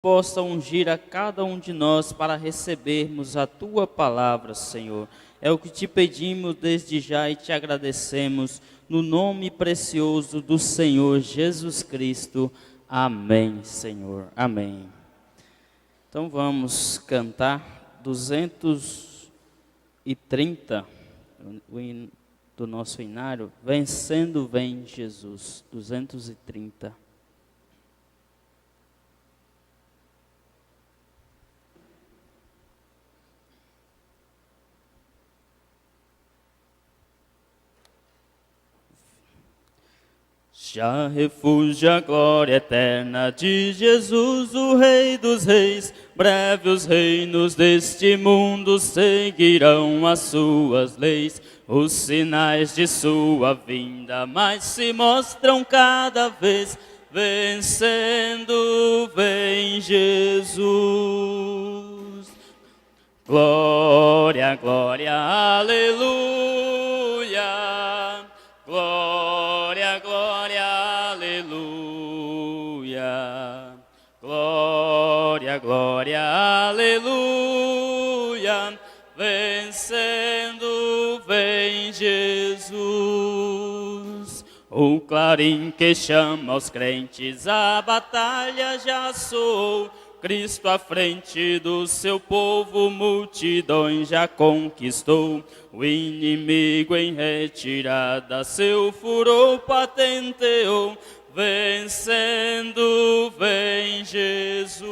possa ungir a cada um de nós para recebermos a Tua palavra, Senhor. É o que te pedimos desde já e te agradecemos, no nome precioso do Senhor Jesus Cristo. Amém, Senhor. Amém. Então vamos cantar 230 do nosso inário, Vencendo Vem Jesus, 230. Já refúgio a glória eterna de Jesus, o Rei dos Reis. Breve os reinos deste mundo seguirão as suas leis. Os sinais de sua vinda mais se mostram cada vez. Vencendo vem Jesus. Glória, glória, aleluia. Glória, glória, aleluia. Glória, glória, aleluia. Vencendo vem Jesus. O clarim que chama os crentes, a batalha já soou. Cristo à frente do seu povo, multidões já conquistou. O inimigo em retirada, seu furor patenteou. Vencendo vem Jesus.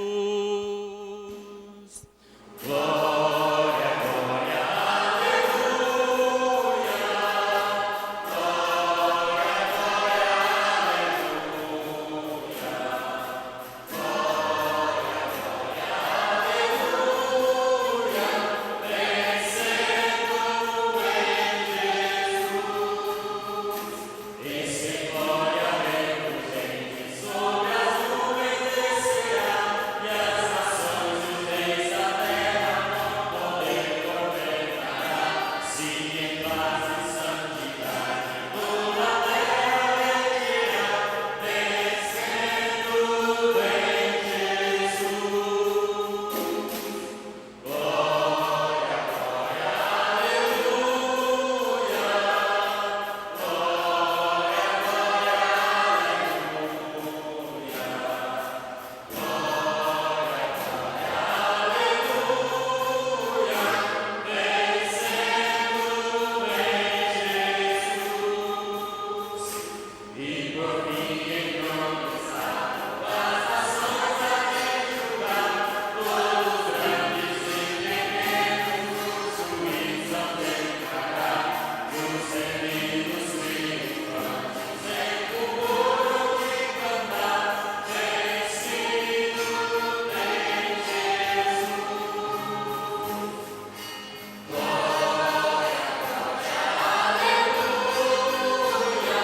Glória, glória, aleluia. Glória, glória, aleluia. Glória, glória, aleluia. Vencendo vem Jesus. Esse glória reluzente sobre as nuvens descerá, e as nações dos reis da terra com poder governará. Sim, em paz e santidade toda a terra regirá. Vencendo vem Jesus. Glória, glória, aleluia. Glória, glória, aleluia. Glória, glória, aleluia. Vencendo vem Jesus. E por fim em nome salvo as nações a julgar. Todos grandes e pequenos os juízes hão de encarar. Os feridos triunfantes em fulgor de cantar. Vencido vem Jesus. Glória, glória, aleluia.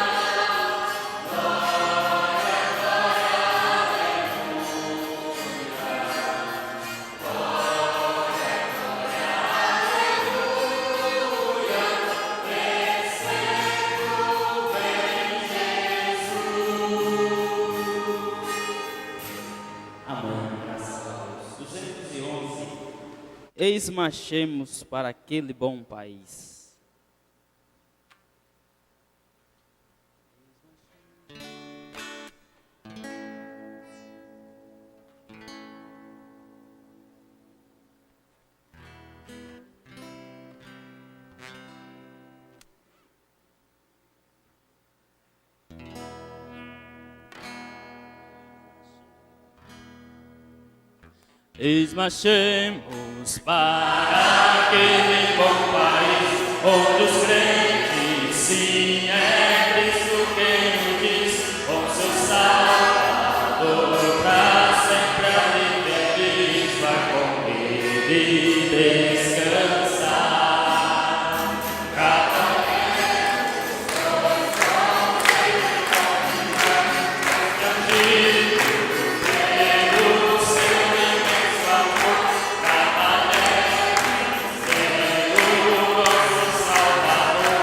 Glória, glória, aleluia. Vencendo vem Jesus. Amém, graças a Deus. 211. Eis marchemos para aquele bom país. Eis marchemos para aquele bom país, onde os crentes, sim, é Cristo quem o diz, com seu Salvador, pra sempre ali feliz vai comer e descansar. Cada Salvador.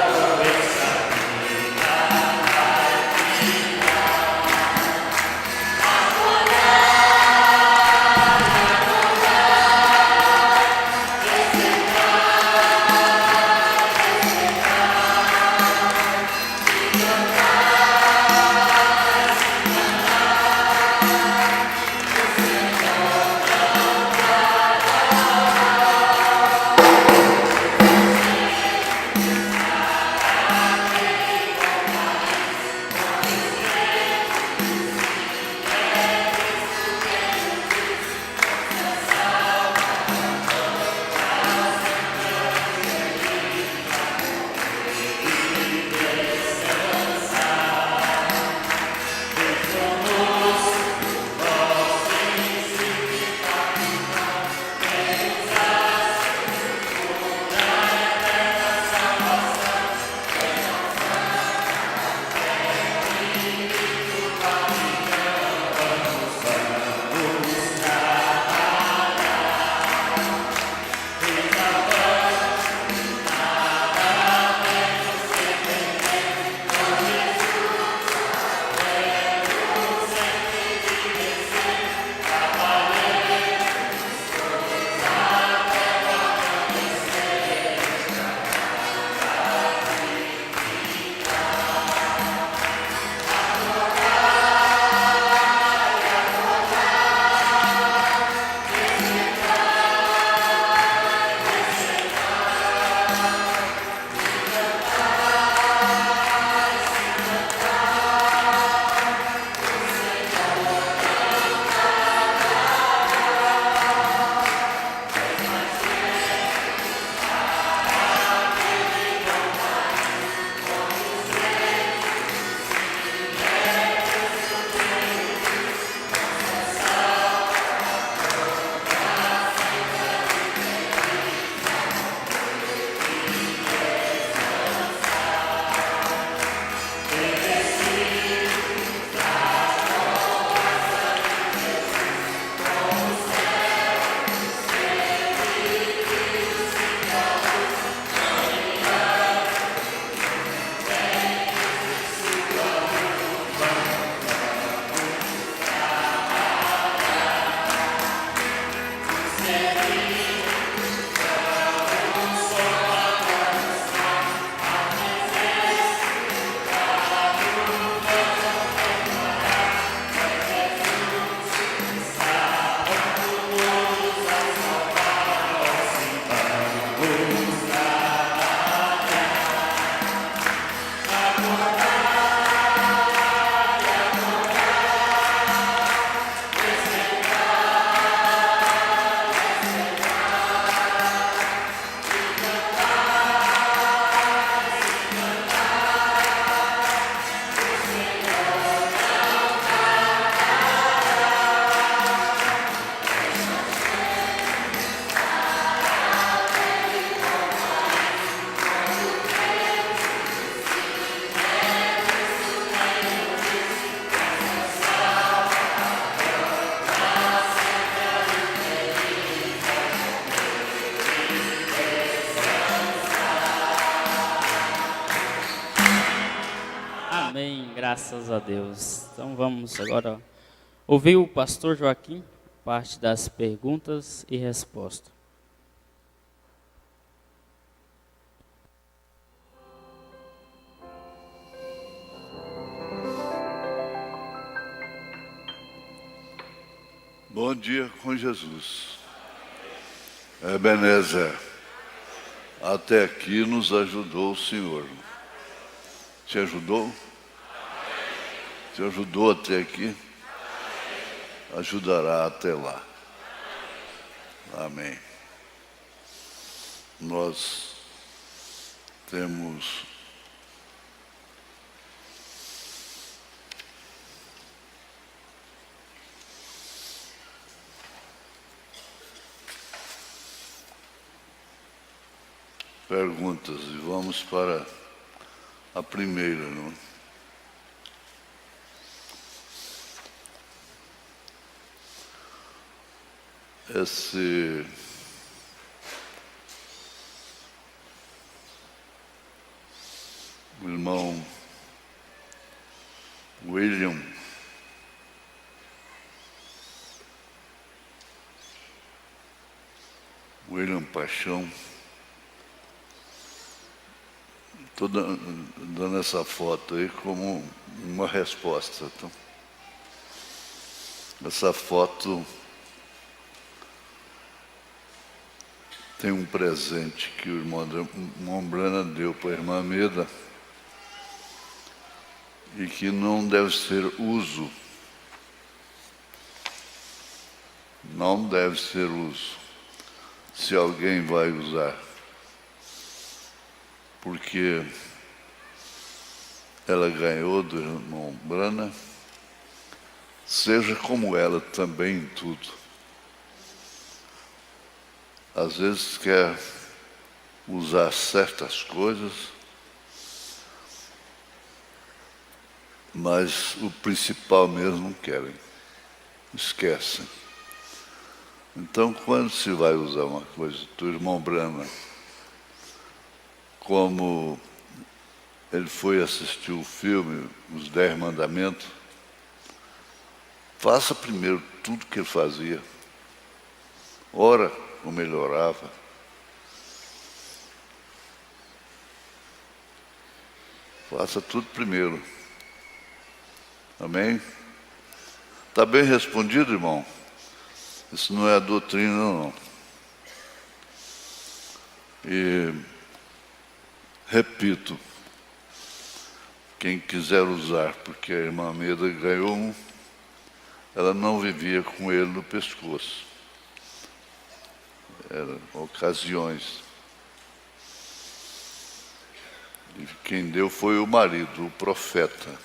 Graças a Deus. Então vamos agora ouvir o pastor Joaquim, parte das perguntas e respostas. Bom dia com Jesus. Ebenezer, até aqui nos ajudou o Senhor. Te ajudou? Te ajudou até aqui? Ajudará até lá. Amém. Nós temos perguntas e vamos para a primeira, não é? O irmão William Paixão, estou dando essa foto aí como uma resposta. Então, essa foto tem um presente que o irmão Brana deu para a irmã Meda e que não deve ser uso. Não deve ser uso, se alguém vai usar. Porque ela ganhou do irmão Brana, seja como ela também em tudo. Às vezes quer usar certas coisas, mas o principal mesmo não querem, esquecem. Então, quando se vai usar uma coisa do irmão Brana, como ele foi assistir o filme Os 10 Mandamentos, faça primeiro tudo que ele fazia. Ora como ele orava. Faça tudo primeiro. Amém? Está bem respondido, irmão? Isso não é a doutrina, não. E, repito, quem quiser usar, porque a irmã Meda ganhou um, ela não vivia com ele no pescoço. Eram ocasiões. E quem deu foi o marido, o profeta.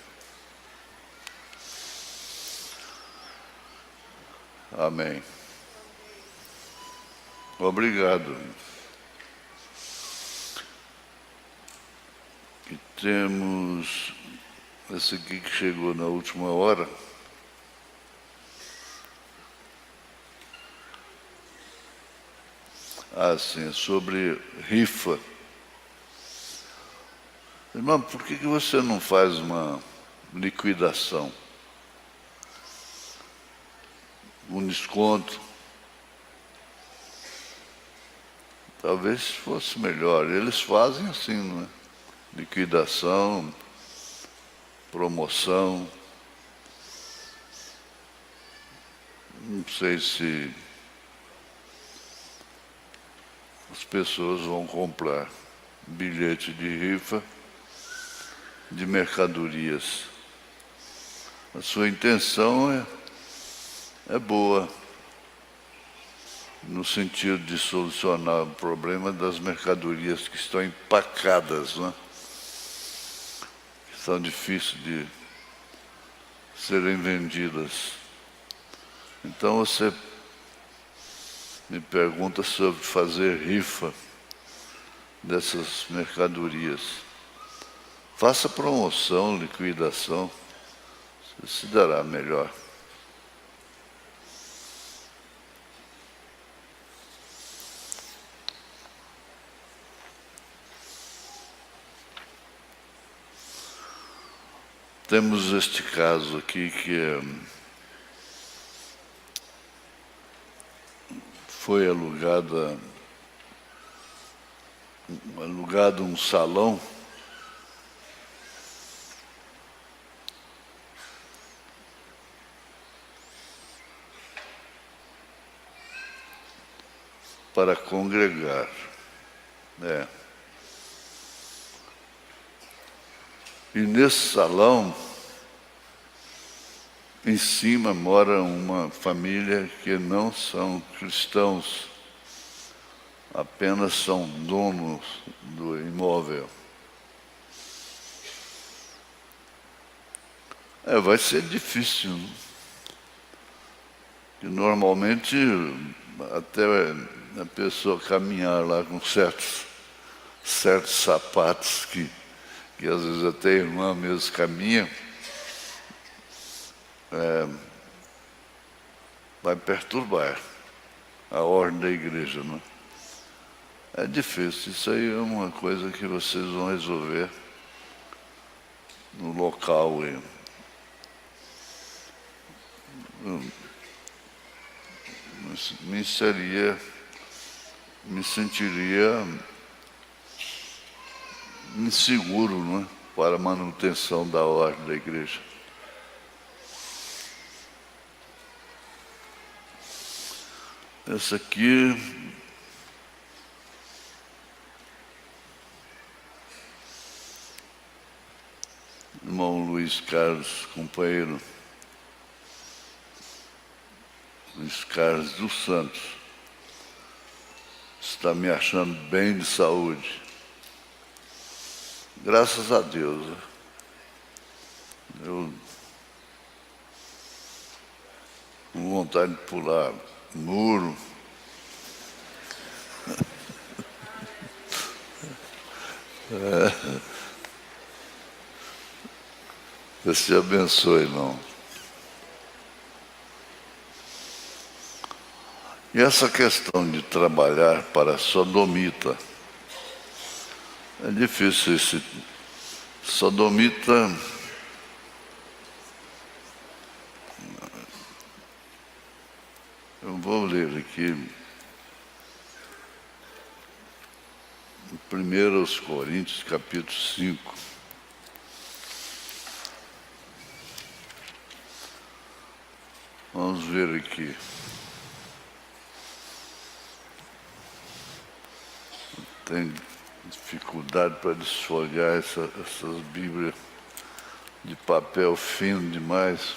Amém. Obrigado. E temos esse aqui que chegou na última hora. Sim, sobre rifa. Irmão, por que você não faz uma liquidação? Um desconto? Talvez fosse melhor. Eles fazem assim, não é? Liquidação, promoção. Não sei se as pessoas vão comprar bilhete de rifa de mercadorias. A sua intenção é boa, no sentido de solucionar o problema das mercadorias que estão empacadas, né? Que são difíceis de serem vendidas. Então você me pergunta sobre fazer rifa dessas mercadorias. Faça promoção, liquidação, se dará melhor. Temos este caso aqui que foi alugado um salão para congregar, né? E nesse salão, em cima, mora uma família que não são cristãos, apenas são donos do imóvel. Vai ser difícil, né? Que normalmente até a pessoa caminhar lá com certos sapatos que às vezes até a irmã mesmo caminha, vai perturbar a ordem da igreja, né? É difícil, isso aí é uma coisa que vocês vão resolver no local. Me sentiria inseguro, né, para a manutenção da ordem da igreja. Essa aqui irmão Luiz Carlos, companheiro Luiz Carlos dos Santos, está me achando bem de saúde. Graças a Deus. Eu com vontade de pular muro. Deus te abençoe, irmão. E essa questão de trabalhar para sodomita, é difícil esse sodomita. Eu vou ler aqui, 1 Coríntios, capítulo 5. Vamos ver aqui. Tem dificuldade para desfolhar essas Bíblias de papel fino demais.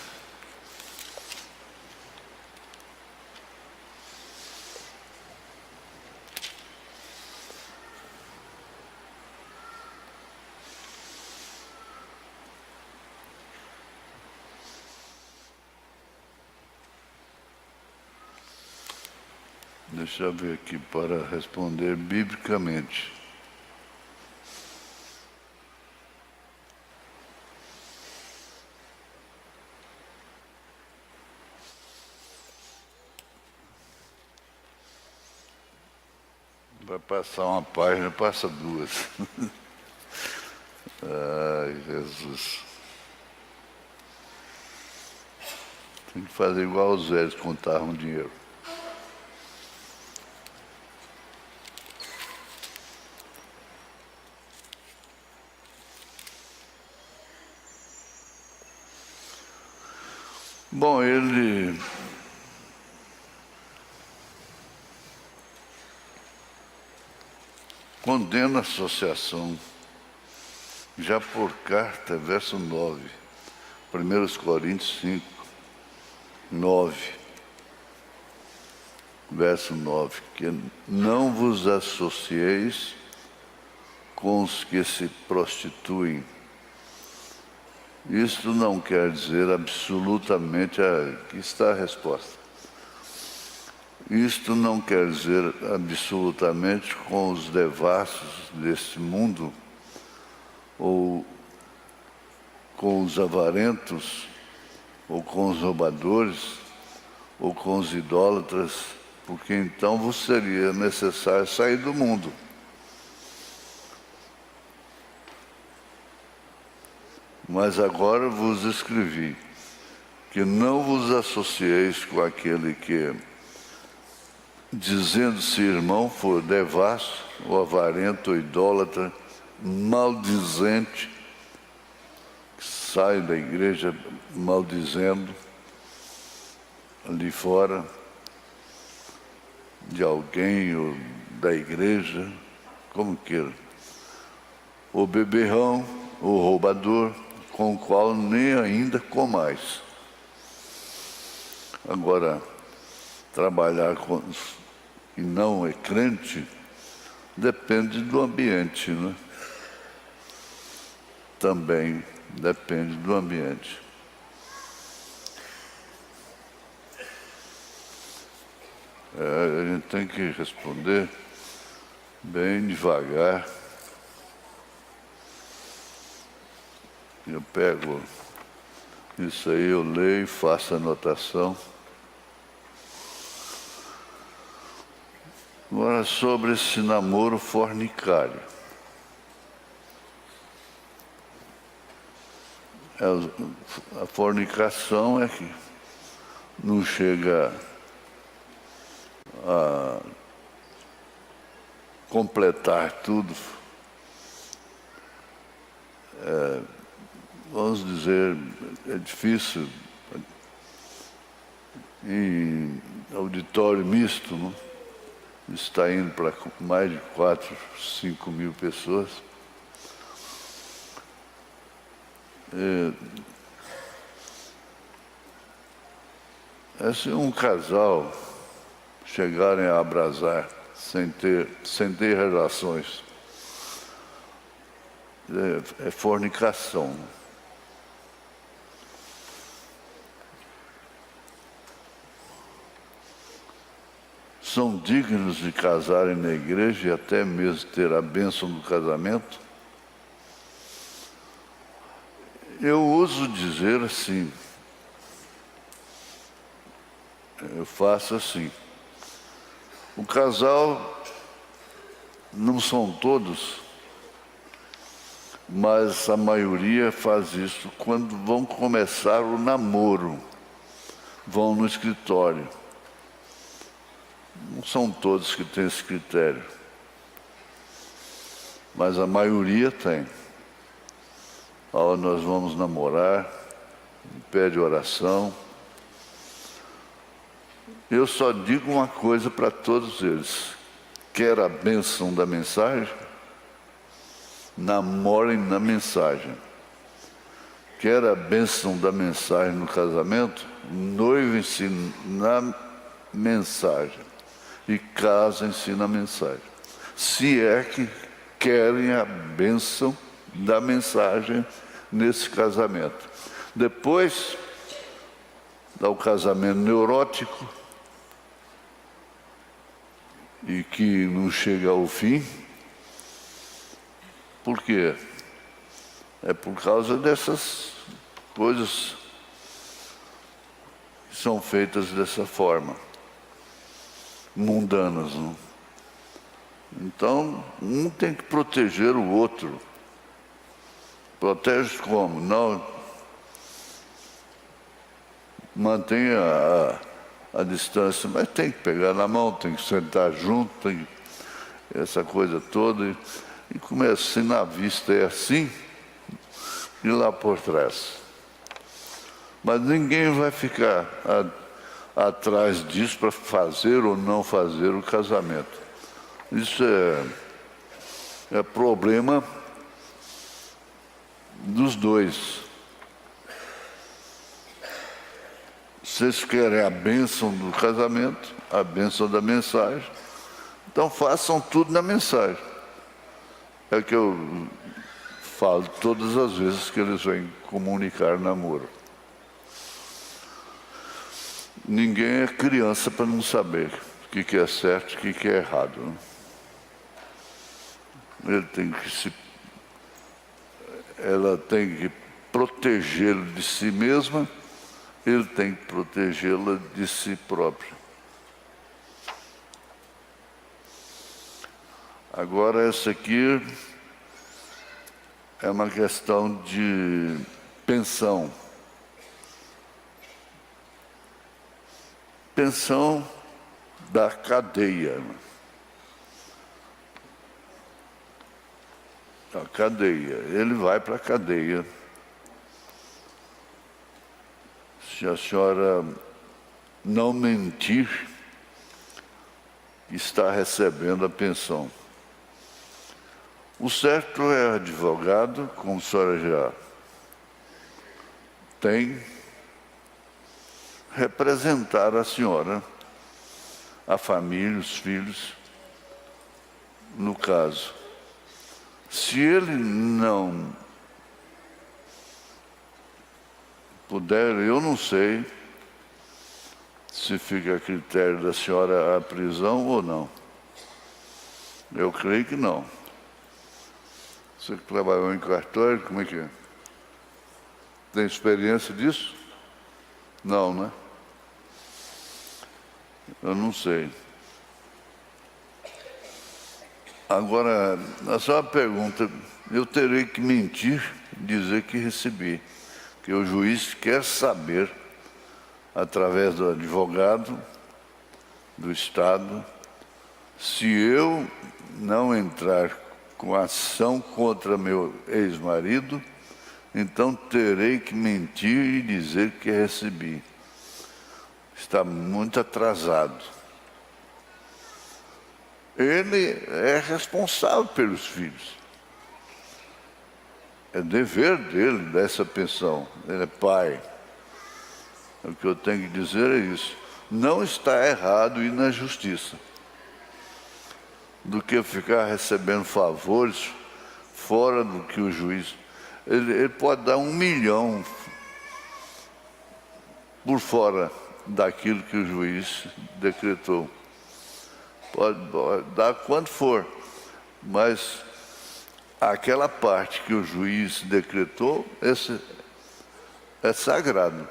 Deixa eu ver aqui para responder biblicamente. Vai passar uma página, passa duas. Ai, Jesus. Tem que fazer igual os velhos contavam dinheiro. Bom, ele condena a associação já por carta, verso 9, 1 Coríntios 5, 9, verso 9, que não vos associeis com os que se prostituem. Isto não quer dizer absolutamente, aqui está a resposta. Isto não quer dizer absolutamente com os devassos deste mundo, ou com os avarentos, ou com os roubadores, ou com os idólatras, porque então vos seria necessário sair do mundo. Mas agora vos escrevi, que não vos associeis com aquele que, dizendo-se irmão, for devasso, ou avarento, ou idólatra, maldizente, que sai da igreja maldizendo ali fora de alguém ou da igreja, como queira. O beberrão, o roubador, com o qual nem ainda comais. Agora, trabalhar com e não é crente depende do ambiente, né? Também depende do ambiente. A gente tem que responder bem devagar. Eu pego isso aí, eu leio, faço anotação. Agora, sobre esse namoro fornicário. A fornicação é que não chega a completar tudo. Vamos dizer, é difícil em auditório misto, não? Está indo para mais de 4, 5 mil pessoas. Se um casal chegarem a abrasar sem ter relações, é fornicação. São dignos de casarem na igreja e até mesmo ter a bênção do casamento? Eu ouso dizer assim, eu faço assim. O casal, não são todos, mas a maioria faz isso quando vão começar o namoro, vão no escritório. Não são todos que têm esse critério, mas a maioria tem. Nós vamos namorar, pede oração. Eu só digo uma coisa para todos eles: quer a bênção da mensagem? Namorem na mensagem. Quer a bênção da mensagem no casamento? Noivem-se na mensagem e casem-se na mensagem. Se é que querem a bênção da mensagem nesse casamento. Depois dá o casamento neurótico e que não chega ao fim. Por quê? É por causa dessas coisas que são feitas dessa forma, mundanas, não? Então, um tem que proteger o outro. Protege como? Não, mantenha a distância, mas tem que pegar na mão, tem que sentar junto, tem essa coisa toda. E começa assim, na vista é assim, e lá por trás. Mas ninguém vai ficar atrás disso para fazer ou não fazer o casamento. Isso é problema dos dois. Vocês querem a bênção do casamento, a bênção da mensagem, então façam tudo na mensagem. É o que eu falo todas as vezes que eles vêm comunicar namoro. Ninguém é criança para não saber o que é certo e o que é errado, né? Ela tem que protegê-lo de si mesma, ele tem que protegê-la de si próprio. Agora, essa aqui é uma questão de pensão. Pensão da cadeia. A cadeia. Ele vai para a cadeia. Se a senhora não mentir, está recebendo a pensão. O certo é advogado, como a senhora já tem, representar a senhora, a família, os filhos, no caso. Se ele não puder, eu não sei se fica a critério da senhora a prisão ou não. Eu creio que não. Você que trabalhou em cartório, como é que é? Tem experiência disso? Não, né? Eu não sei. Agora, a sua pergunta, eu terei que mentir, dizer que recebi. Que o juiz quer saber, através do advogado do Estado, se eu não entrar com ação contra meu ex-marido, então terei que mentir e dizer que recebi. Está muito atrasado. Ele é responsável pelos filhos. É dever dele dessa pensão. Ele é pai. O que eu tenho que dizer é isso. Não está errado ir na justiça. Do que ficar recebendo favores fora do que o juiz... Ele pode dar 1 milhão por fora daquilo que o juiz decretou. Pode dar quanto for, mas aquela parte que o juiz decretou, esse é sagrado.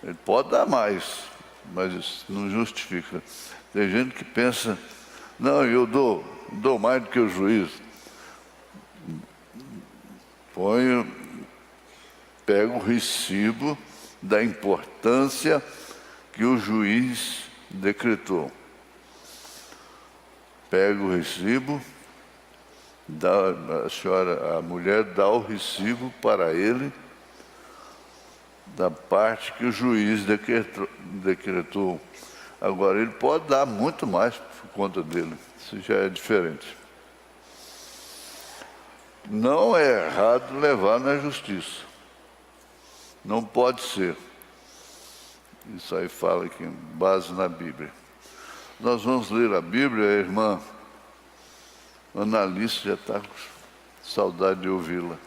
Ele pode dar mais, mas isso não justifica. Tem gente que pensa, não, eu dou mais do que o juiz. Pega o recibo da importância que o juiz decretou. Pega o recibo, a mulher dá o recibo para ele da parte que o juiz decretou. Agora, ele pode dar muito mais por conta dele, isso já é diferente. Não é errado levar na justiça. Não pode ser. Isso aí fala aqui, base na Bíblia. Nós vamos ler a Bíblia, a irmã Analice já está com saudade de ouvi-la.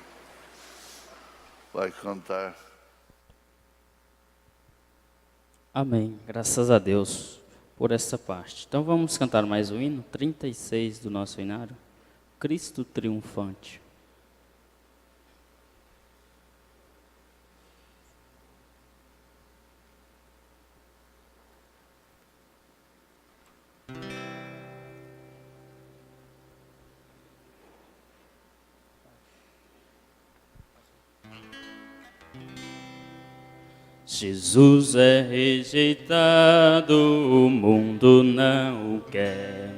Vai cantar. Amém. Graças a Deus por essa parte. Então vamos cantar mais o hino 36 do nosso hinário. Cristo triunfante. Jesus é rejeitado, o mundo não o quer.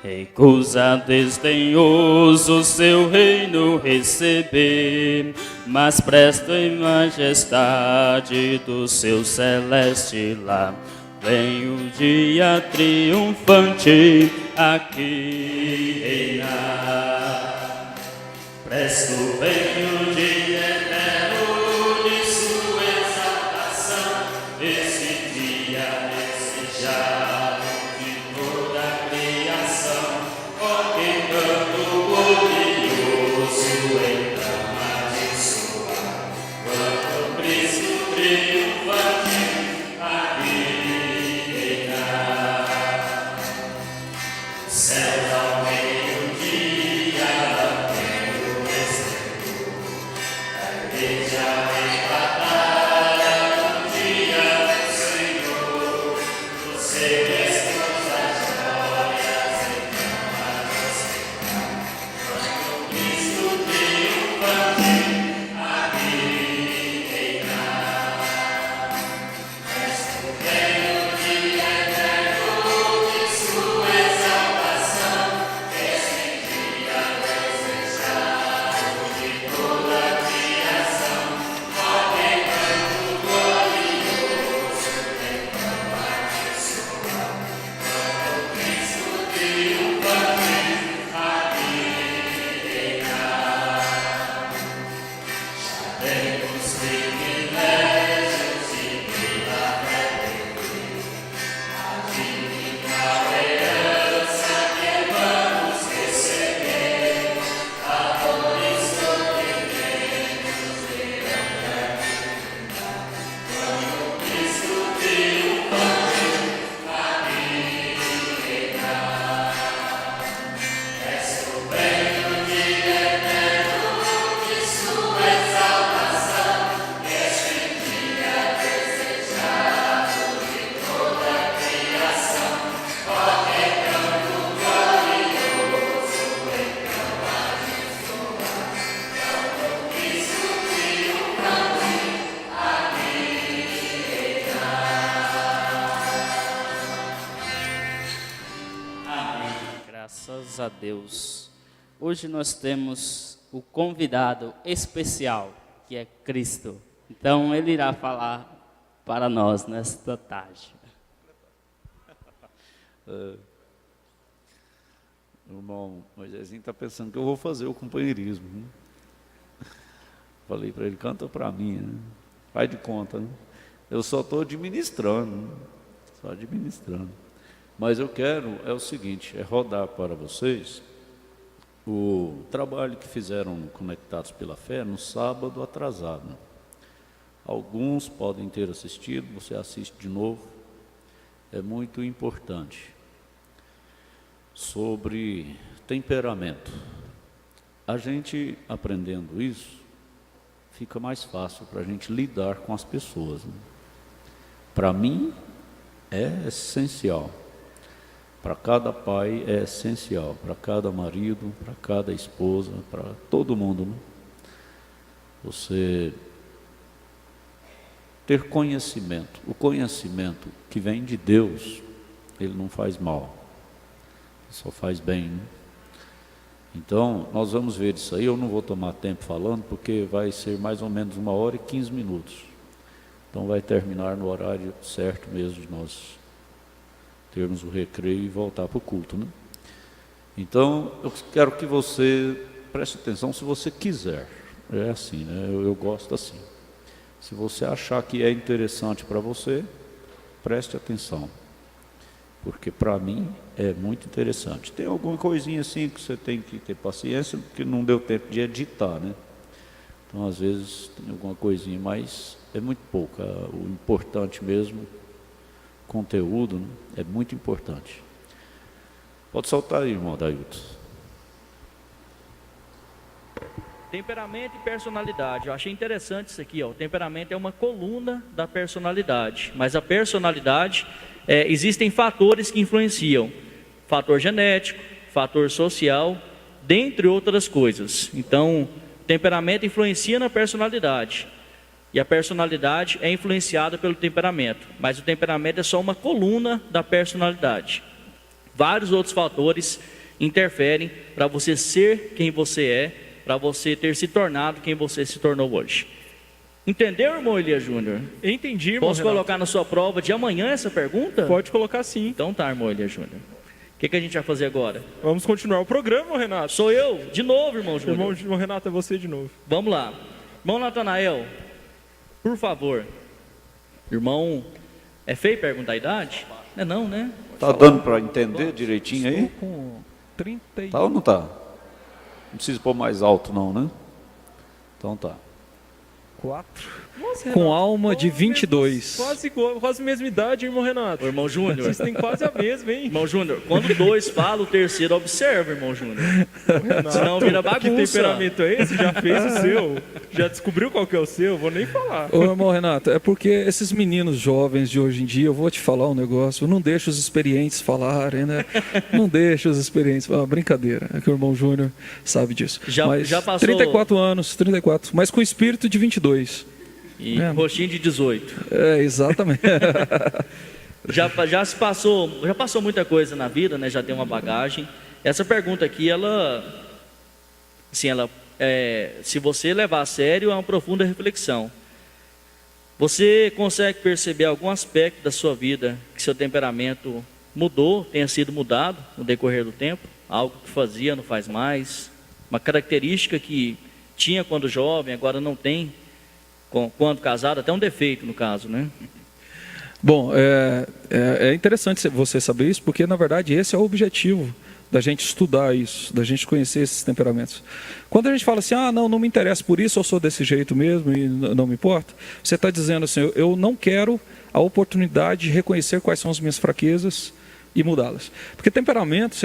Recusa desdenhoso seu reino receber, mas presta em majestade do seu celeste lar. Vem o dia triunfante aqui reinar. Presto vem o dia eterno de sua exaltação. Esse dia desejado de toda a criação. Ó que canto glorioso entrama de sua. Quando Cristo triunfante aqui reinar. Céu ao meio-dia, tendo respeito, a igreja arrebatada no dia do Senhor. No celestial das glórias, então a nos quando Cristo triunfante aqui reinar. Graças a Deus. Hoje nós temos o convidado especial, que é Cristo. Então, ele irá falar para nós nesta tarde. O irmão Moisésinho está pensando que eu vou fazer o companheirismo, né? Falei para ele, canta para mim, né? Faz de conta, né? Eu só estou administrando, né? Só administrando. Mas eu quero, é o seguinte, é rodar para vocês o trabalho que fizeram no Conectados pela Fé no sábado atrasado. Alguns podem ter assistido, você assiste de novo. É muito importante. Sobre temperamento. A gente aprendendo isso, fica mais fácil para a gente lidar com as pessoas, né? Para mim, é essencial. Para cada pai é essencial. Para cada marido, para cada esposa, para todo mundo, né? Você ter conhecimento. O conhecimento que vem de Deus, ele não faz mal. Só faz bem, né? Então, nós vamos ver isso aí. Eu não vou tomar tempo falando, porque vai ser mais ou menos 1h15. Então, vai terminar no horário certo mesmo de nós termos o recreio e voltar para o culto, né? Então, eu quero que você preste atenção se você quiser. É assim, né? Eu gosto assim. Se você achar que é interessante para você, preste atenção. Porque para mim é muito interessante. Tem alguma coisinha assim que você tem que ter paciência, porque não deu tempo de editar, né? Então, às vezes, tem alguma coisinha, mas é muito pouco. O importante mesmo, conteúdo, né? É muito importante. Pode soltar aí, irmão Dailton. Temperamento e personalidade. Eu achei interessante isso aqui, ó. O temperamento é uma coluna da personalidade, mas a personalidade, existem fatores que influenciam. Fator genético, fator social, dentre outras coisas. Então, o temperamento influencia na personalidade. E a personalidade é influenciada pelo temperamento. Mas o temperamento é só uma coluna da personalidade. Vários outros fatores interferem para você ser quem você é, para você ter se tornado quem você se tornou hoje. Entendeu, irmão Elias Júnior? Entendi, irmão Posso Renato. colocar na sua prova de amanhã essa pergunta? Pode colocar sim. Então tá, irmão Elias Júnior. O que a gente vai fazer agora? Vamos continuar o programa, irmão Renato. Sou eu, de novo, irmão Júnior. Irmão Renato, é você de novo. Vamos lá. Irmão Natanael, por favor. Irmão, é feio perguntar a idade? Não, né? Tá dando para entender direitinho aí? Estou com 30 Tá ou não tá? Não precisa pôr mais alto não, né? Então tá. 4. Com alma de 22. Quase a mesma idade, irmão Renato. Ô, irmão Júnior. Vocês têm quase a mesma, hein? Irmão Júnior, quando dois falam, o terceiro observa, irmão Júnior. Renato, Senão vira que bagunça. temperamento é esse? Já fez o seu? Já descobriu qual que é o seu? Vou nem falar. Ô, irmão Renato, é porque esses meninos jovens de hoje em dia, eu vou te falar um negócio, não deixa os experientes falarem, né? Não deixa os experientes falar. Brincadeira, é que o irmão Júnior sabe disso. Já passou... 34 anos, 34, mas com espírito de 22. E rostinho de 18. É, exatamente. Já passou muita coisa na vida, né? Já tem uma bagagem. Essa pergunta aqui, se você levar a sério, é uma profunda reflexão. Você consegue perceber algum aspecto da sua vida que seu temperamento mudou, tenha sido mudado no decorrer do tempo? Algo que fazia, não faz mais? Uma característica que tinha quando jovem, agora não tem quando casado, até um defeito no caso, né? Bom, é interessante você saber isso, porque na verdade esse é o objetivo da gente estudar isso, da gente conhecer esses temperamentos. Quando a gente fala assim, não me interessa por isso, eu sou desse jeito mesmo e não me importa, você está dizendo assim, eu não quero a oportunidade de reconhecer quais são as minhas fraquezas e mudá-las. Porque temperamento,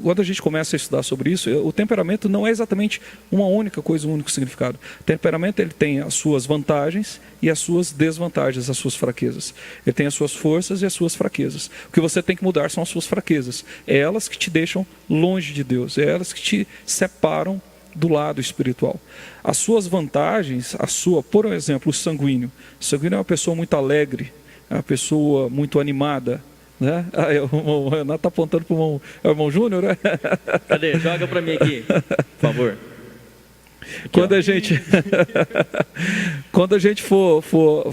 quando a gente começa a estudar sobre isso, o temperamento não é exatamente uma única coisa, um único significado. O temperamento, ele tem as suas vantagens e as suas desvantagens, as suas fraquezas. Ele tem as suas forças e as suas fraquezas. O que você tem que mudar são as suas fraquezas. É elas que te deixam longe de Deus, é elas que te separam do lado espiritual. As suas vantagens, por exemplo, o sanguíneo. O sanguíneo é uma pessoa muito alegre, é uma pessoa muito animada, né? O Renato está apontando para o irmão Júnior, né? Cadê? Joga para mim aqui, por favor. Quando a gente for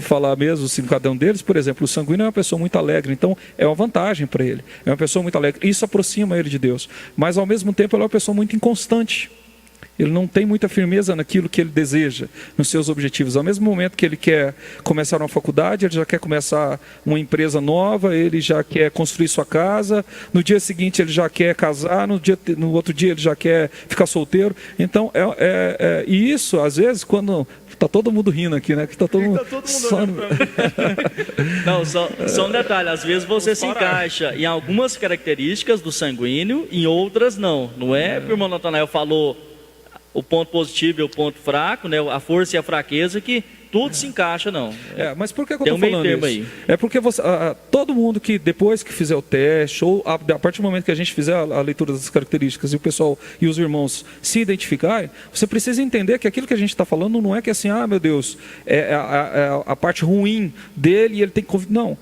falar mesmo assim, cada um deles, por exemplo, o sanguíneo é uma pessoa muito alegre, então é uma vantagem para ele. É uma pessoa muito alegre, isso aproxima ele de Deus. Mas ao mesmo tempo ele é uma pessoa muito inconstante. Ele não tem muita firmeza naquilo que ele deseja, nos seus objetivos. Ao mesmo momento que ele quer começar uma faculdade, ele já quer começar uma empresa nova, ele já quer construir sua casa, no dia seguinte ele já quer casar, no outro dia ele já quer ficar solteiro. Então, e isso, às vezes, quando... Está todo mundo rindo aqui, né? Que tá todo mundo olhando pra mim. Não, só um detalhe. Às vezes você se encaixa em algumas características do sanguíneo, em outras não. Não é que o irmão Natanael falou o ponto positivo e o ponto fraco, né? A força e a fraqueza, que tudo se encaixa, não. Mas por que eu Tem estou falando isso? Aí. É porque todo mundo que depois que fizer o teste, ou a partir do momento que a gente fizer a leitura das características e o pessoal e os irmãos se identificarem, você precisa entender que aquilo que a gente está falando não é que assim, meu Deus, é a parte ruim dele e ele tem que... Não.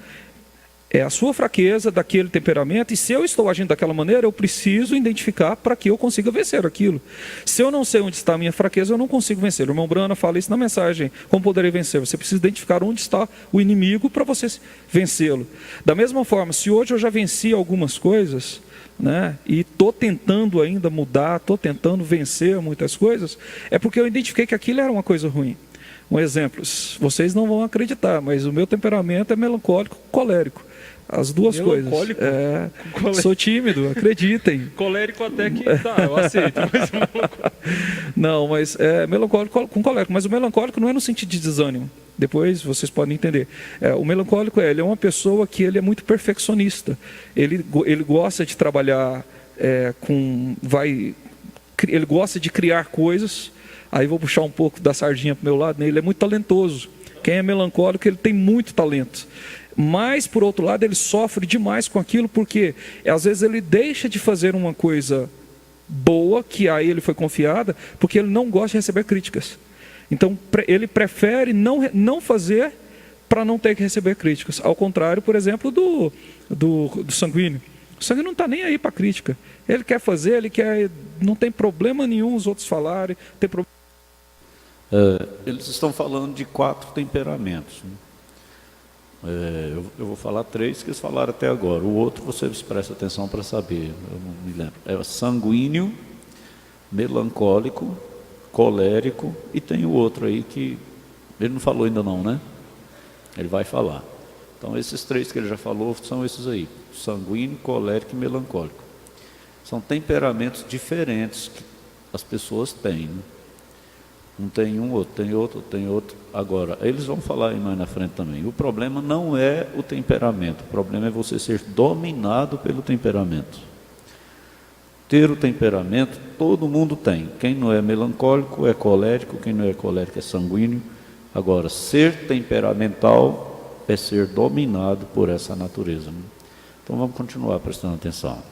É a sua fraqueza daquele temperamento, e se eu estou agindo daquela maneira, eu preciso identificar para que eu consiga vencer aquilo. Se eu não sei onde está a minha fraqueza, eu não consigo vencer. O irmão Brana fala isso na mensagem, como poderei vencer? Você precisa identificar onde está o inimigo para você vencê-lo. Da mesma forma, se hoje eu já venci algumas coisas, né, e estou tentando ainda mudar, estou tentando vencer muitas coisas, é porque eu identifiquei que aquilo era uma coisa ruim. Um exemplo, vocês não vão acreditar, mas o meu temperamento é melancólico, colérico. As duas coisas. Sou tímido, acreditem. Colérico até que tá, eu aceito. Mas não, mas é melancólico com colérico. Mas o melancólico não é no sentido de desânimo. Depois vocês podem entender. O melancólico ele é uma pessoa que ele é muito perfeccionista. Ele gosta de trabalhar ele gosta de criar coisas. Aí vou puxar um pouco da sardinha para o meu lado, né? Ele é muito talentoso. Quem é melancólico, ele tem muito talento. Mas, por outro lado, ele sofre demais com aquilo, porque às vezes ele deixa de fazer uma coisa boa, que a ele foi confiada, porque ele não gosta de receber críticas. Então, ele prefere não fazer para não ter que receber críticas. Ao contrário, por exemplo, do sanguíneo. O sanguíneo não está nem aí para crítica. Ele quer fazer, não tem problema nenhum os outros falarem, tem problema. Eles estão falando de 4 temperamentos. Eu vou falar 3 que eles falaram até agora. O outro vocês prestem atenção para saber. Eu não me lembro. É sanguíneo, melancólico, colérico, e tem o outro aí que ele não falou ainda não, né? Ele vai falar. Então esses 3 que ele já falou são esses aí: sanguíneo, colérico e melancólico. São temperamentos diferentes que as pessoas têm, né? Um tem um, outro tem outro, tem outro. Agora, eles vão falar aí mais na frente também. O problema não é o temperamento. O problema é você ser dominado pelo temperamento. Ter o temperamento, todo mundo tem. Quem não é melancólico é colérico, quem não é colérico é sanguíneo. Agora, ser temperamental é ser dominado por essa natureza, né? Então vamos continuar prestando atenção.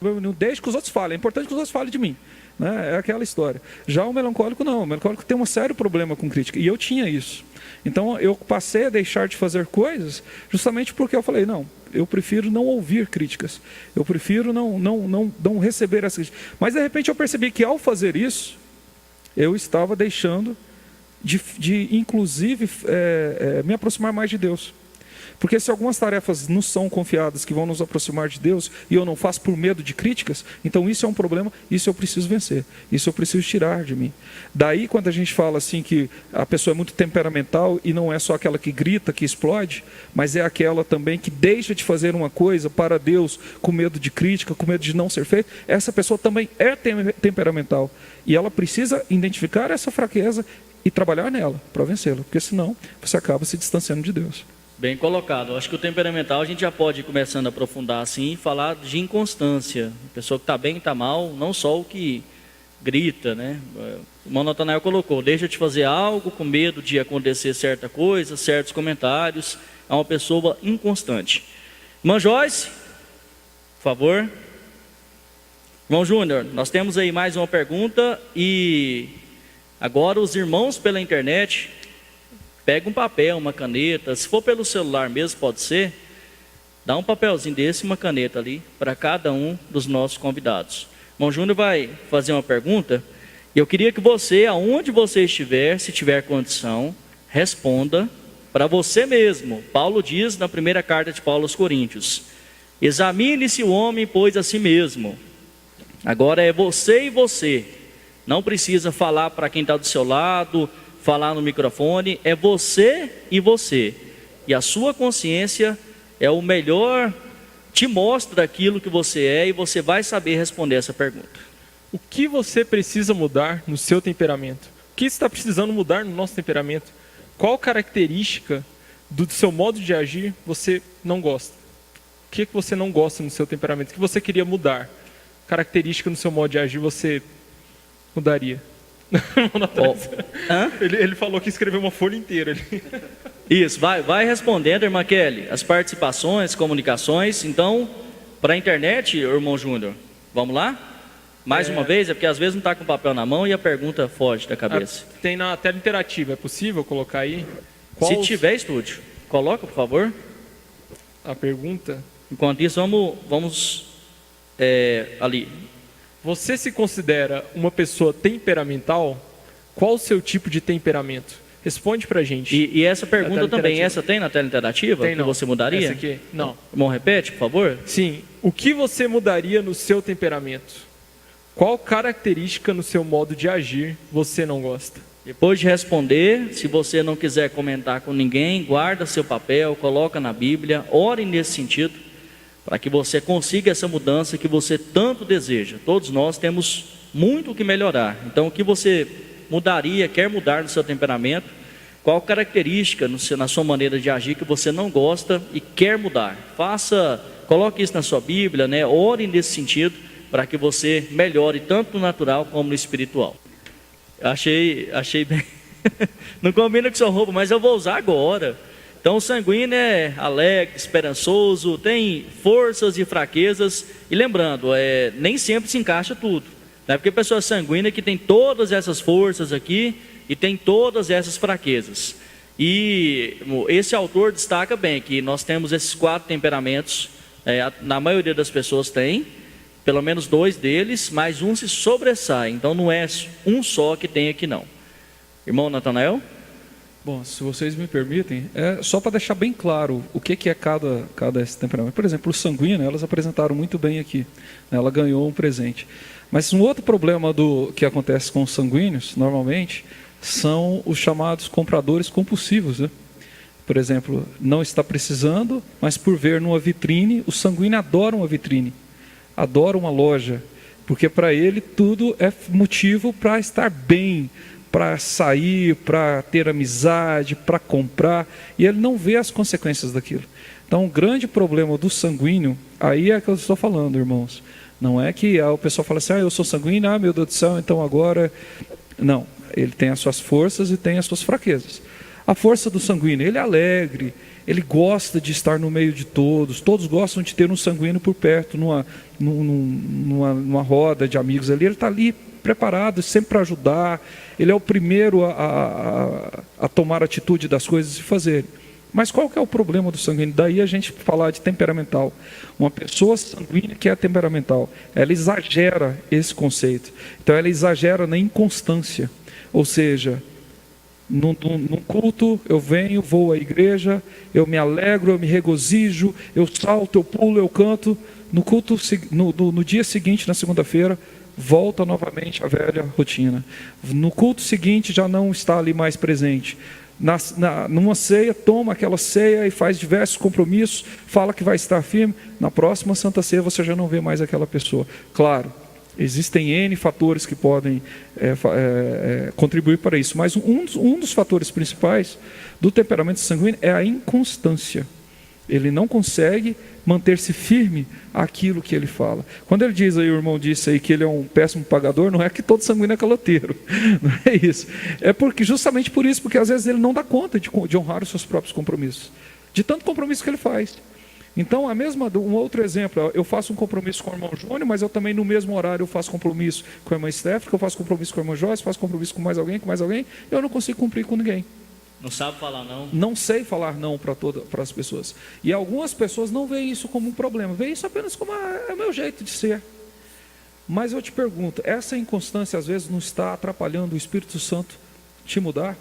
Não deixe que os outros falem. É importante que os outros falem de mim, né? É aquela história. Já o melancólico não. O melancólico tem um sério problema com crítica. E eu tinha isso. Então eu passei a deixar de fazer coisas justamente porque eu falei, não, eu prefiro não ouvir críticas. Eu prefiro não receber essas críticas. Mas de repente eu percebi que ao fazer isso, eu estava deixando de inclusive, me aproximar mais de Deus. Porque se algumas tarefas nos são confiadas que vão nos aproximar de Deus e eu não faço por medo de críticas, então isso é um problema, isso eu preciso vencer, isso eu preciso tirar de mim. Daí quando a gente fala assim que a pessoa é muito temperamental e não é só aquela que grita, que explode, mas é aquela também que deixa de fazer uma coisa para Deus com medo de crítica, com medo de não ser feito, essa pessoa também é temperamental. E ela precisa identificar essa fraqueza e trabalhar nela para vencê-la, porque senão você acaba se distanciando de Deus. Bem colocado. Acho que o temperamental a gente já pode ir começando a aprofundar assim e falar de inconstância. A pessoa que está bem, está mal, não só o que grita, né? O irmão Natanael colocou, deixa de fazer algo com medo de acontecer certa coisa, certos comentários. É uma pessoa inconstante. Irmã Joyce, por favor. Irmão Júnior, nós temos aí mais uma pergunta e agora os irmãos pela internet... pega um papel, uma caneta, se for pelo celular mesmo, pode ser, dá um papelzinho desse e uma caneta ali para cada um dos nossos convidados. O irmão Júnior vai fazer uma pergunta, e eu queria que você, aonde você estiver, se tiver condição, responda para você mesmo. Paulo diz na primeira carta de Paulo aos Coríntios: examine-se o homem, pois, a si mesmo. Agora é você e você. Não precisa falar para quem está do seu lado, falar no microfone. É você e você. E a sua consciência é o melhor, te mostra aquilo que você é, e você vai saber responder essa pergunta. O que você precisa mudar no seu temperamento? O que está precisando mudar no nosso temperamento? Qual característica do seu modo de agir você não gosta? O que você não gosta no seu temperamento? O que você queria mudar? Característica no seu modo de agir você mudaria? Ele falou que escreveu uma folha inteira ali. Isso, vai respondendo, irmã Kelly, as participações, comunicações. Então, para a internet, irmão Júnior, vamos lá? Mais uma vez, é porque às vezes não está com papel na mão e a pergunta foge da cabeça. Tem na tela interativa, é possível colocar aí? Se tiver estúdio, coloca, por favor. A pergunta. Enquanto isso, vamos ali. Você se considera uma pessoa temperamental? Qual o seu tipo de temperamento? Responde pra gente. E essa pergunta também, essa tem na tela interativa? Tem, que você mudaria? Essa aqui, não. Bom, repete, por favor. Sim. O que você mudaria no seu temperamento? Qual característica no seu modo de agir você não gosta? Depois de responder, se você não quiser comentar com ninguém, guarda seu papel, coloca na Bíblia, ore nesse sentido, para que você consiga essa mudança que você tanto deseja. Todos nós temos muito o que melhorar. Então, o que você mudaria, quer mudar no seu temperamento? Qual característica na sua maneira de agir que você não gosta e quer mudar? Coloque isso na sua Bíblia, né? Ore nesse sentido, para que você melhore tanto no natural como no espiritual. Achei bem. Não combina com seu roubo, mas eu vou usar agora. Então, o sanguíneo é alegre, esperançoso, tem forças e fraquezas. E lembrando, nem sempre se encaixa tudo. Não é porque a pessoa sanguínea que tem todas essas forças aqui e tem todas essas fraquezas. E esse autor destaca bem que nós temos esses 4 temperamentos. Na maioria das pessoas tem. Pelo menos 2 deles, mas um se sobressai. Então não é um só que tem aqui não. Irmão Natanael? Bom, se vocês me permitem, só para deixar bem claro o que é cada esse temperamento. Por exemplo, o sanguíneo, elas apresentaram muito bem aqui. Ela ganhou um presente. Mas um outro problema que acontece com os sanguíneos, normalmente, são os chamados compradores compulsivos, né? Por exemplo, não está precisando, mas por ver numa vitrine, o sanguíneo adora uma vitrine. Adora uma loja, porque para ele tudo é motivo para estar bem, para sair, para ter amizade, para comprar, e ele não vê as consequências daquilo. Então, o grande problema do sanguíneo, aí é que eu estou falando, irmãos. Não é que o pessoal fala assim, eu sou sanguíneo, meu Deus do céu, então agora... Não, ele tem as suas forças e tem as suas fraquezas. A força do sanguíneo, ele é alegre, ele gosta de estar no meio de todos gostam de ter um sanguíneo por perto, numa roda de amigos ali, ele está ali preparado sempre para ajudar, ele é o primeiro a tomar atitude das coisas e fazer. Mas qual que é o problema do sanguíneo? Daí a gente falar de temperamental. Uma pessoa sanguínea que é temperamental, ela exagera esse conceito. Então ela exagera na inconstância, ou seja... No culto, eu venho, vou à igreja, eu me alegro, eu me regozijo, eu salto, eu pulo, eu canto. No culto, no dia seguinte, na segunda-feira, volta novamente a velha rotina. No culto seguinte, já não está ali mais presente. Numa ceia, toma aquela ceia e faz diversos compromissos, fala que vai estar firme. Na próxima Santa Ceia, você já não vê mais aquela pessoa. Claro, existem N fatores que podem contribuir para isso, mas um dos fatores principais do temperamento sanguíneo é a inconstância. Ele não consegue manter-se firme àquilo que ele fala. Quando ele diz aí, o irmão disse aí que ele é um péssimo pagador, não é que todo sanguíneo é caloteiro, não é isso. É justamente por isso, porque às vezes ele não dá conta de honrar os seus próprios compromissos, de tanto compromisso que ele faz. Então, um outro exemplo, eu faço um compromisso com o irmão Júnior, mas eu também no mesmo horário eu faço compromisso com a irmã Stephanie, eu faço compromisso com a irmã Joyce, faço compromisso com mais alguém, eu não consigo cumprir com ninguém. Não sabe falar não. Não sei falar não para as pessoas. E algumas pessoas não veem isso como um problema, veem isso apenas como é o meu jeito de ser. Mas eu te pergunto, essa inconstância às vezes não está atrapalhando o Espírito Santo te mudar?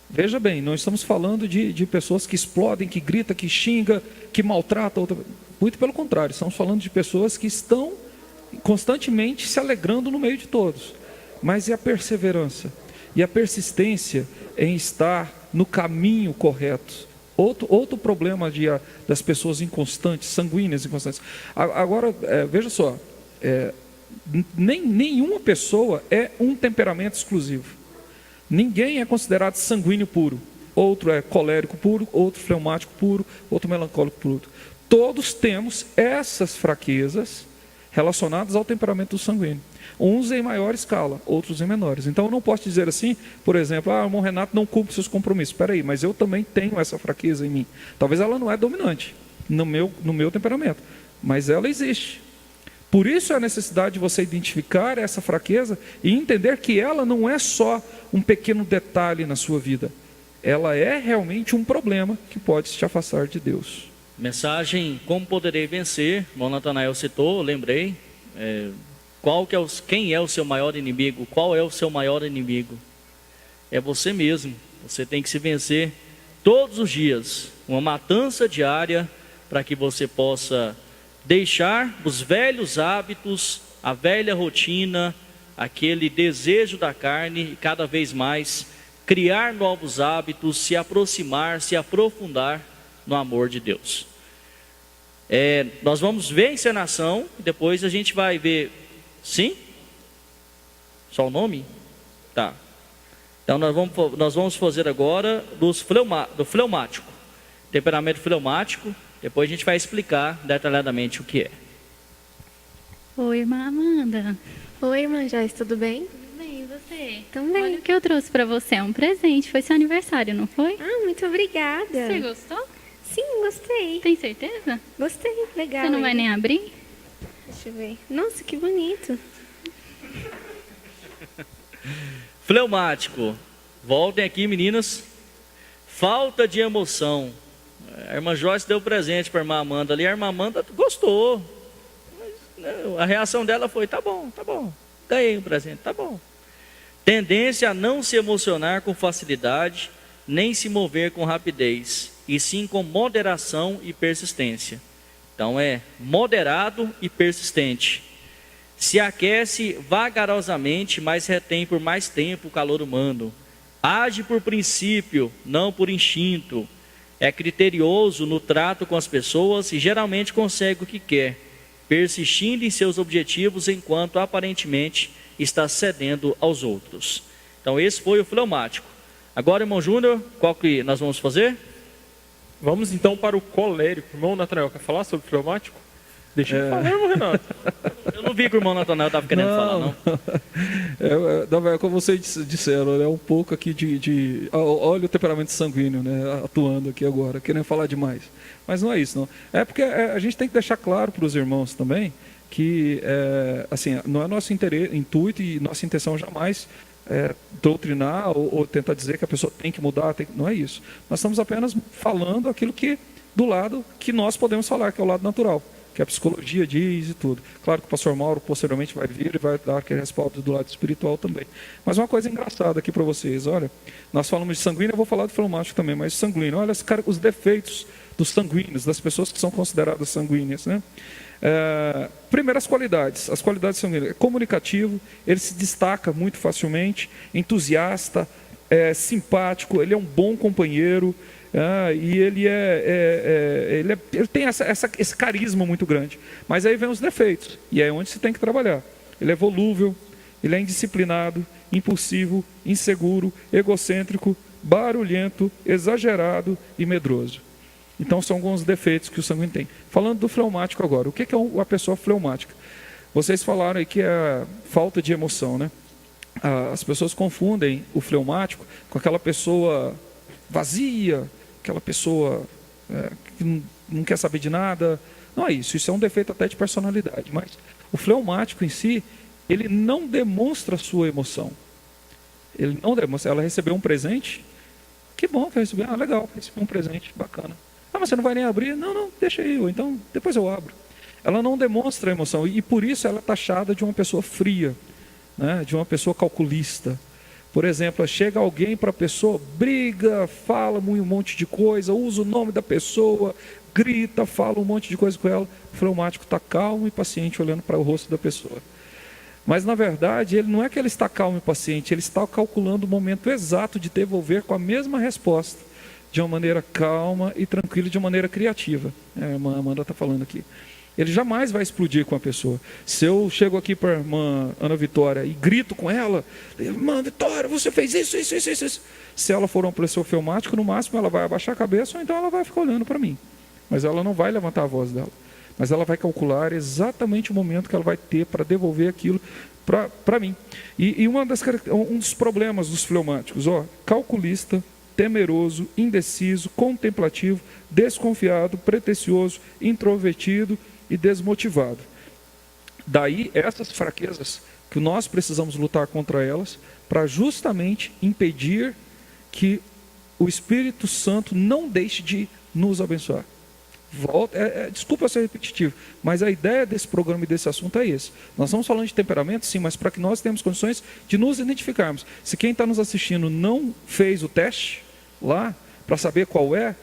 Veja bem, não estamos falando de pessoas que explodem, que gritam, que xingam, que maltratam outra. Muito pelo contrário, estamos falando de pessoas que estão constantemente se alegrando no meio de todos. Mas e a perseverança? E a persistência em estar no caminho correto? Outro problema das pessoas inconstantes, sanguíneas inconstantes. Agora, veja só, nenhuma pessoa é um temperamento exclusivo. Ninguém é considerado sanguíneo puro. Outro é colérico puro, outro fleumático puro, outro melancólico puro. Todos temos essas fraquezas relacionadas ao temperamento sanguíneo. Uns em maior escala, outros em menores. Então eu não posso dizer assim, por exemplo, o irmão Renato não cumpre seus compromissos. Espera aí, mas eu também tenho essa fraqueza em mim. Talvez ela não é dominante no meu temperamento, mas ela existe. Por isso a necessidade de você identificar essa fraqueza e entender que ela não é só um pequeno detalhe na sua vida. Ela é realmente um problema que pode te afastar de Deus. Mensagem, como poderei vencer? O irmão Natanael citou, lembrei. Quem é o seu maior inimigo? Qual é o seu maior inimigo? É você mesmo. Você tem que se vencer todos os dias. Uma matança diária para que você possa deixar os velhos hábitos, a velha rotina, aquele desejo da carne e cada vez mais criar novos hábitos, se aproximar, se aprofundar no amor de Deus. Nós vamos ver a encenação e depois a gente vai ver. Sim? Só o nome? Tá. Então nós vamos fazer agora do fleumático. Temperamento fleumático. Depois a gente vai explicar detalhadamente o que é. Oi, irmã Amanda. Oi, irmã Joyce, tudo bem? Tudo bem, e você? Também. Olha o que eu trouxe pra você, é um presente. Foi seu aniversário, não foi? Muito obrigada. Você gostou? Sim, gostei. Tem certeza? Gostei, legal. Você não vai nem abrir? Deixa eu ver. Nossa, que bonito. Fleumático. Voltem aqui, meninas. Falta de emoção. A irmã Joyce deu presente para a irmã Amanda ali. A irmã Amanda gostou. A reação dela foi: tá bom. Ganhei um presente, tá bom. Tendência a não se emocionar com facilidade, nem se mover com rapidez, e sim com moderação e persistência. Então é moderado e persistente. Se aquece vagarosamente, mas retém por mais tempo o calor humano. Age por princípio, não por instinto. É criterioso no trato com as pessoas e geralmente consegue o que quer, persistindo em seus objetivos enquanto aparentemente está cedendo aos outros. Então esse foi o fleumático. Agora, irmão Júnior, qual que nós vamos fazer? Vamos então para o colérico. Irmão Natanael, quer falar sobre o fleumático? Deixa eu falar, irmão Renato. Eu não vi que o irmão Natanael estava querendo falar, não. Como vocês disseram, um pouco aqui olha o temperamento sanguíneo, né, atuando aqui agora, querendo falar demais. Mas não é isso, não. É porque a gente tem que deixar claro para os irmãos também que, assim, não é nosso intuito e nossa intenção jamais doutrinar ou tentar dizer que a pessoa tem que mudar, não é isso. Nós estamos apenas falando aquilo que, do lado que nós podemos falar, que é o lado natural, que a psicologia diz e tudo. Claro que o pastor Mauro posteriormente vai vir e vai dar aquele respaldo do lado espiritual também. Mas uma coisa engraçada aqui para vocês, olha, nós falamos de sanguíneo, eu vou falar do fleumático também, mas sanguíneo, olha os defeitos dos sanguíneos, das pessoas que são consideradas sanguíneas, né? Primeiras qualidades, as qualidades sanguíneas: comunicativo, ele se destaca muito facilmente, entusiasta, simpático, ele é um bom companheiro, e ele tem esse carisma muito grande. Mas aí vem os defeitos, e é onde se tem que trabalhar. Ele é volúvel, ele é indisciplinado, impulsivo, inseguro, egocêntrico, barulhento, exagerado e medroso. Então são alguns defeitos que o sanguíneo tem. Falando do fleumático agora, o que é a pessoa fleumática? Vocês falaram aí que é falta de emoção, né? As pessoas confundem o fleumático com aquela pessoa vazia, aquela pessoa que não quer saber de nada. Não é isso, isso é um defeito até de personalidade. Mas o fleumático em si, ele não demonstra sua emoção. Ele não demonstra. Ela recebeu um presente, Que bom que eu recebi. Ah, legal, recebi um presente, bacana. Ah, mas você não vai nem abrir? Não, não, deixa aí, ou então depois eu abro. Ela não demonstra emoção e por isso ela é taxada de uma pessoa fria, né? De uma pessoa calculista. Por exemplo, chega alguém para a pessoa, briga, fala um monte de coisa, usa o nome da pessoa, grita, fala um monte de coisa com ela. O fleumático está calmo e paciente olhando para o rosto da pessoa. Mas na verdade, ele não é que ele está calmo e paciente, ele está calculando o momento exato de devolver com a mesma resposta, de uma maneira calma e tranquila, de uma maneira criativa. A Amanda está falando aqui. Ele jamais vai explodir com a pessoa. Se eu chego aqui para a irmã Ana Vitória e grito com ela, irmã Vitória, você fez isso, isso, isso, isso. Se ela for uma pessoa fleumática, no máximo ela vai abaixar a cabeça ou então ela vai ficar olhando para mim. Mas ela não vai levantar a voz dela. Mas ela vai calcular exatamente o momento que ela vai ter para devolver aquilo para mim. E um dos problemas dos fleumáticos, calculista, temeroso, indeciso, contemplativo, desconfiado, pretensioso, introvertido e desmotivado. Daí essas fraquezas que nós precisamos lutar contra elas para justamente impedir que o Espírito Santo não deixe de nos abençoar. Desculpa ser repetitivo, mas a ideia desse programa e desse assunto é esse. Nós estamos falando de temperamento, sim, mas para que nós tenhamos condições de nos identificarmos. Se quem está nos assistindo não fez o teste lá, para saber qual é,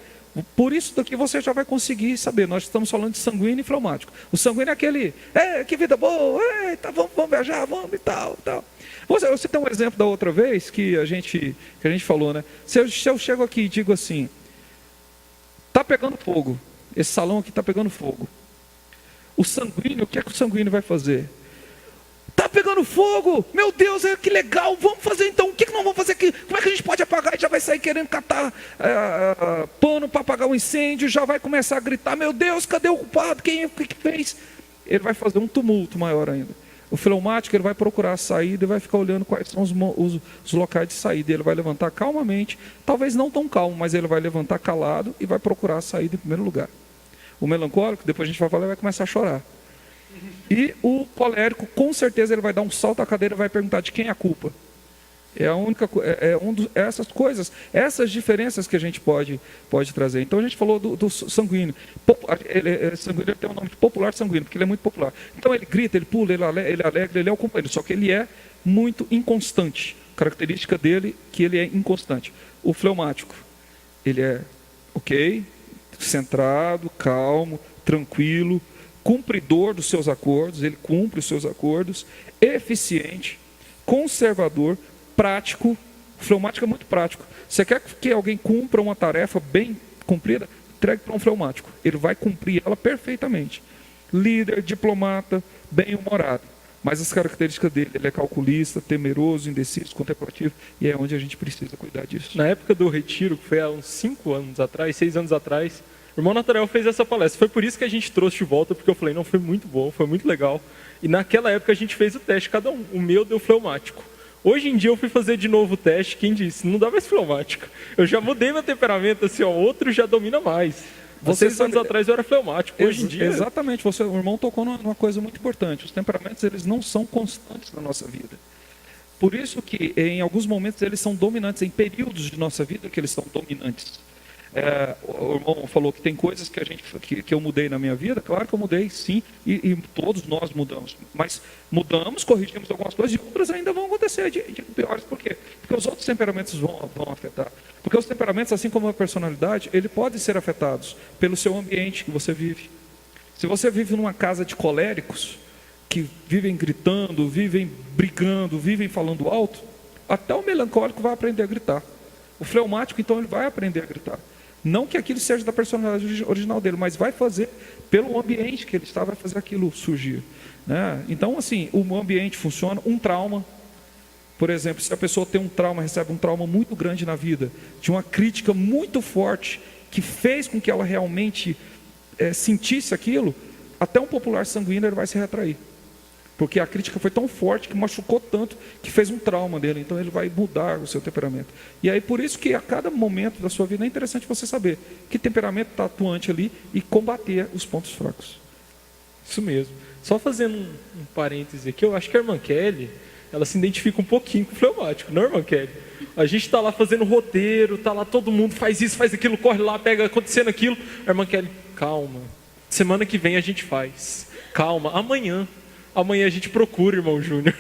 por isso daqui você já vai conseguir saber. Nós estamos falando de sanguíneo e fleumático. O sanguíneo é aquele, que vida boa, vamos viajar, vamos e tal. Você tem um exemplo da outra vez que a gente falou, né? Se eu chego aqui e digo assim, está pegando fogo, esse salão aqui está pegando fogo. O sanguíneo, o que é que o sanguíneo vai fazer? Está pegando fogo, meu Deus, que legal, vamos fazer então, o que nós vamos fazer aqui? Como é que a gente pode apagar? E já vai sair querendo catar pano para apagar o incêndio, já vai começar a gritar, meu Deus, cadê o culpado? O que fez? Ele vai fazer um tumulto maior ainda. O fleumático, ele vai procurar a saída e vai ficar olhando quais são os locais de saída. Ele vai levantar calmamente, talvez não tão calmo, mas ele vai levantar calado e vai procurar a saída em primeiro lugar. O melancólico, depois a gente vai falar, ele vai começar a chorar. E o colérico, com certeza, ele vai dar um salto à cadeira e vai perguntar de quem é a culpa. Essas coisas, essas diferenças que a gente pode trazer. Então a gente falou do sanguíneo. Sanguíneo tem um nome de popular sanguíneo, porque ele é muito popular. Então ele grita, ele pula, ele alegra, ele é o companheiro. Só que ele é muito inconstante. A característica dele é que ele é inconstante. O fleumático, ele é centrado, calmo, tranquilo, cumpridor dos seus acordos, ele cumpre os seus acordos, eficiente, conservador, prático. O fleumático é muito prático. Você quer que alguém cumpra uma tarefa bem cumprida? Entregue para um fleumático. Ele vai cumprir ela perfeitamente. Líder, diplomata, bem-humorado. Mas as características dele, ele é calculista, temeroso, indeciso, contemplativo, e é onde a gente precisa cuidar disso. Na época do retiro, que foi há uns 6 anos atrás, o irmão Natanael fez essa palestra. Foi por isso que a gente trouxe de volta, porque eu falei, não, foi muito bom, foi muito legal. E naquela época a gente fez o teste, cada um. O meu deu fleumático. Hoje em dia eu fui fazer de novo o teste, quem disse? Não dá mais fleumático. Eu já mudei meu temperamento, assim, outro já domina mais. Há 6 anos atrás eu era fleumático, hoje em dia... Exatamente, o irmão tocou numa coisa muito importante. Os temperamentos, eles não são constantes na nossa vida. Por isso que em alguns momentos eles são dominantes, em períodos de nossa vida que eles são dominantes. O irmão falou que tem coisas que eu mudei na minha vida. Claro que eu mudei, sim, e todos nós mudamos. Mas mudamos, corrigimos algumas coisas e outras ainda vão acontecer de piores. Por quê? Porque os outros temperamentos vão afetar. Porque os temperamentos, assim como a personalidade, ele pode ser afetados pelo seu ambiente que você vive. Se você vive numa casa de coléricos, que vivem gritando, vivem brigando, vivem falando alto, até o melancólico vai aprender a gritar. O fleumático, então, ele vai aprender a gritar. Não que aquilo seja da personalidade original dele, mas vai fazer, pelo ambiente que ele está, vai fazer aquilo surgir. Né? Então, assim, o ambiente funciona. Um trauma, por exemplo, se a pessoa tem um trauma, recebe um trauma muito grande na vida, de uma crítica muito forte, que fez com que ela realmente sentisse aquilo, até um popular sanguíneo ele vai se retrair. Porque a crítica foi tão forte, que machucou tanto, que fez um trauma dele. Então ele vai mudar o seu temperamento. E aí por isso que a cada momento da sua vida é interessante você saber que temperamento está atuante ali e combater os pontos fracos. Isso mesmo. Só fazendo um parêntese aqui, eu acho que a irmã Kelly, ela se identifica um pouquinho com o fleumático, não, irmã Kelly? A gente está lá fazendo roteiro, está lá todo mundo, faz isso, faz aquilo, corre lá, pega acontecendo aquilo. A irmã Kelly, calma, semana que vem a gente faz. Calma, amanhã a gente procura, irmão Júnior.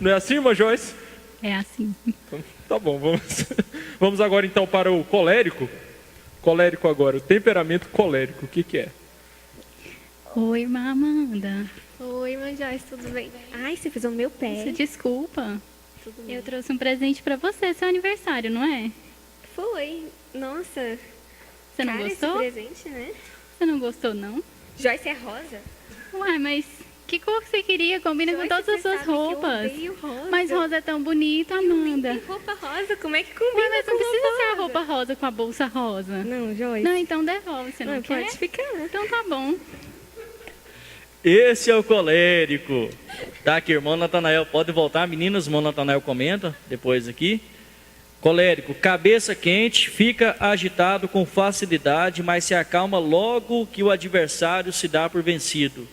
Não é assim, irmã Joyce? É assim. Então, tá bom, vamos agora então para o colérico. Colérico agora, o temperamento colérico, o que é? Oi, irmã Amanda. Oi, irmã Joyce, tudo bem? Ai, você fez o meu pé. Você desculpa. Tudo bem. Eu trouxe um presente pra você, seu aniversário, não é? Foi. Nossa. Você não Cara, gostou? esse presente, né? Você não gostou, não? Joyce é rosa? Uai, mas que cor que você queria? Combina com Joyce, todas as você suas sabe que eu roupas. odeio rosa. Mas rosa é tão bonito, Amanda. Tem roupa rosa, como é que combina Ué, mas com não precisa ser a rosa? roupa rosa com a bolsa rosa. Não, Joyce. Não, então devolve, você não Não, quer? pode ficar. Então tá bom. Esse é o colérico. Tá aqui, irmão Natanael, pode voltar. Meninas, irmão Natanael comenta depois aqui. Colérico, cabeça quente, fica agitado com facilidade, mas se acalma logo que o adversário se dá por vencido.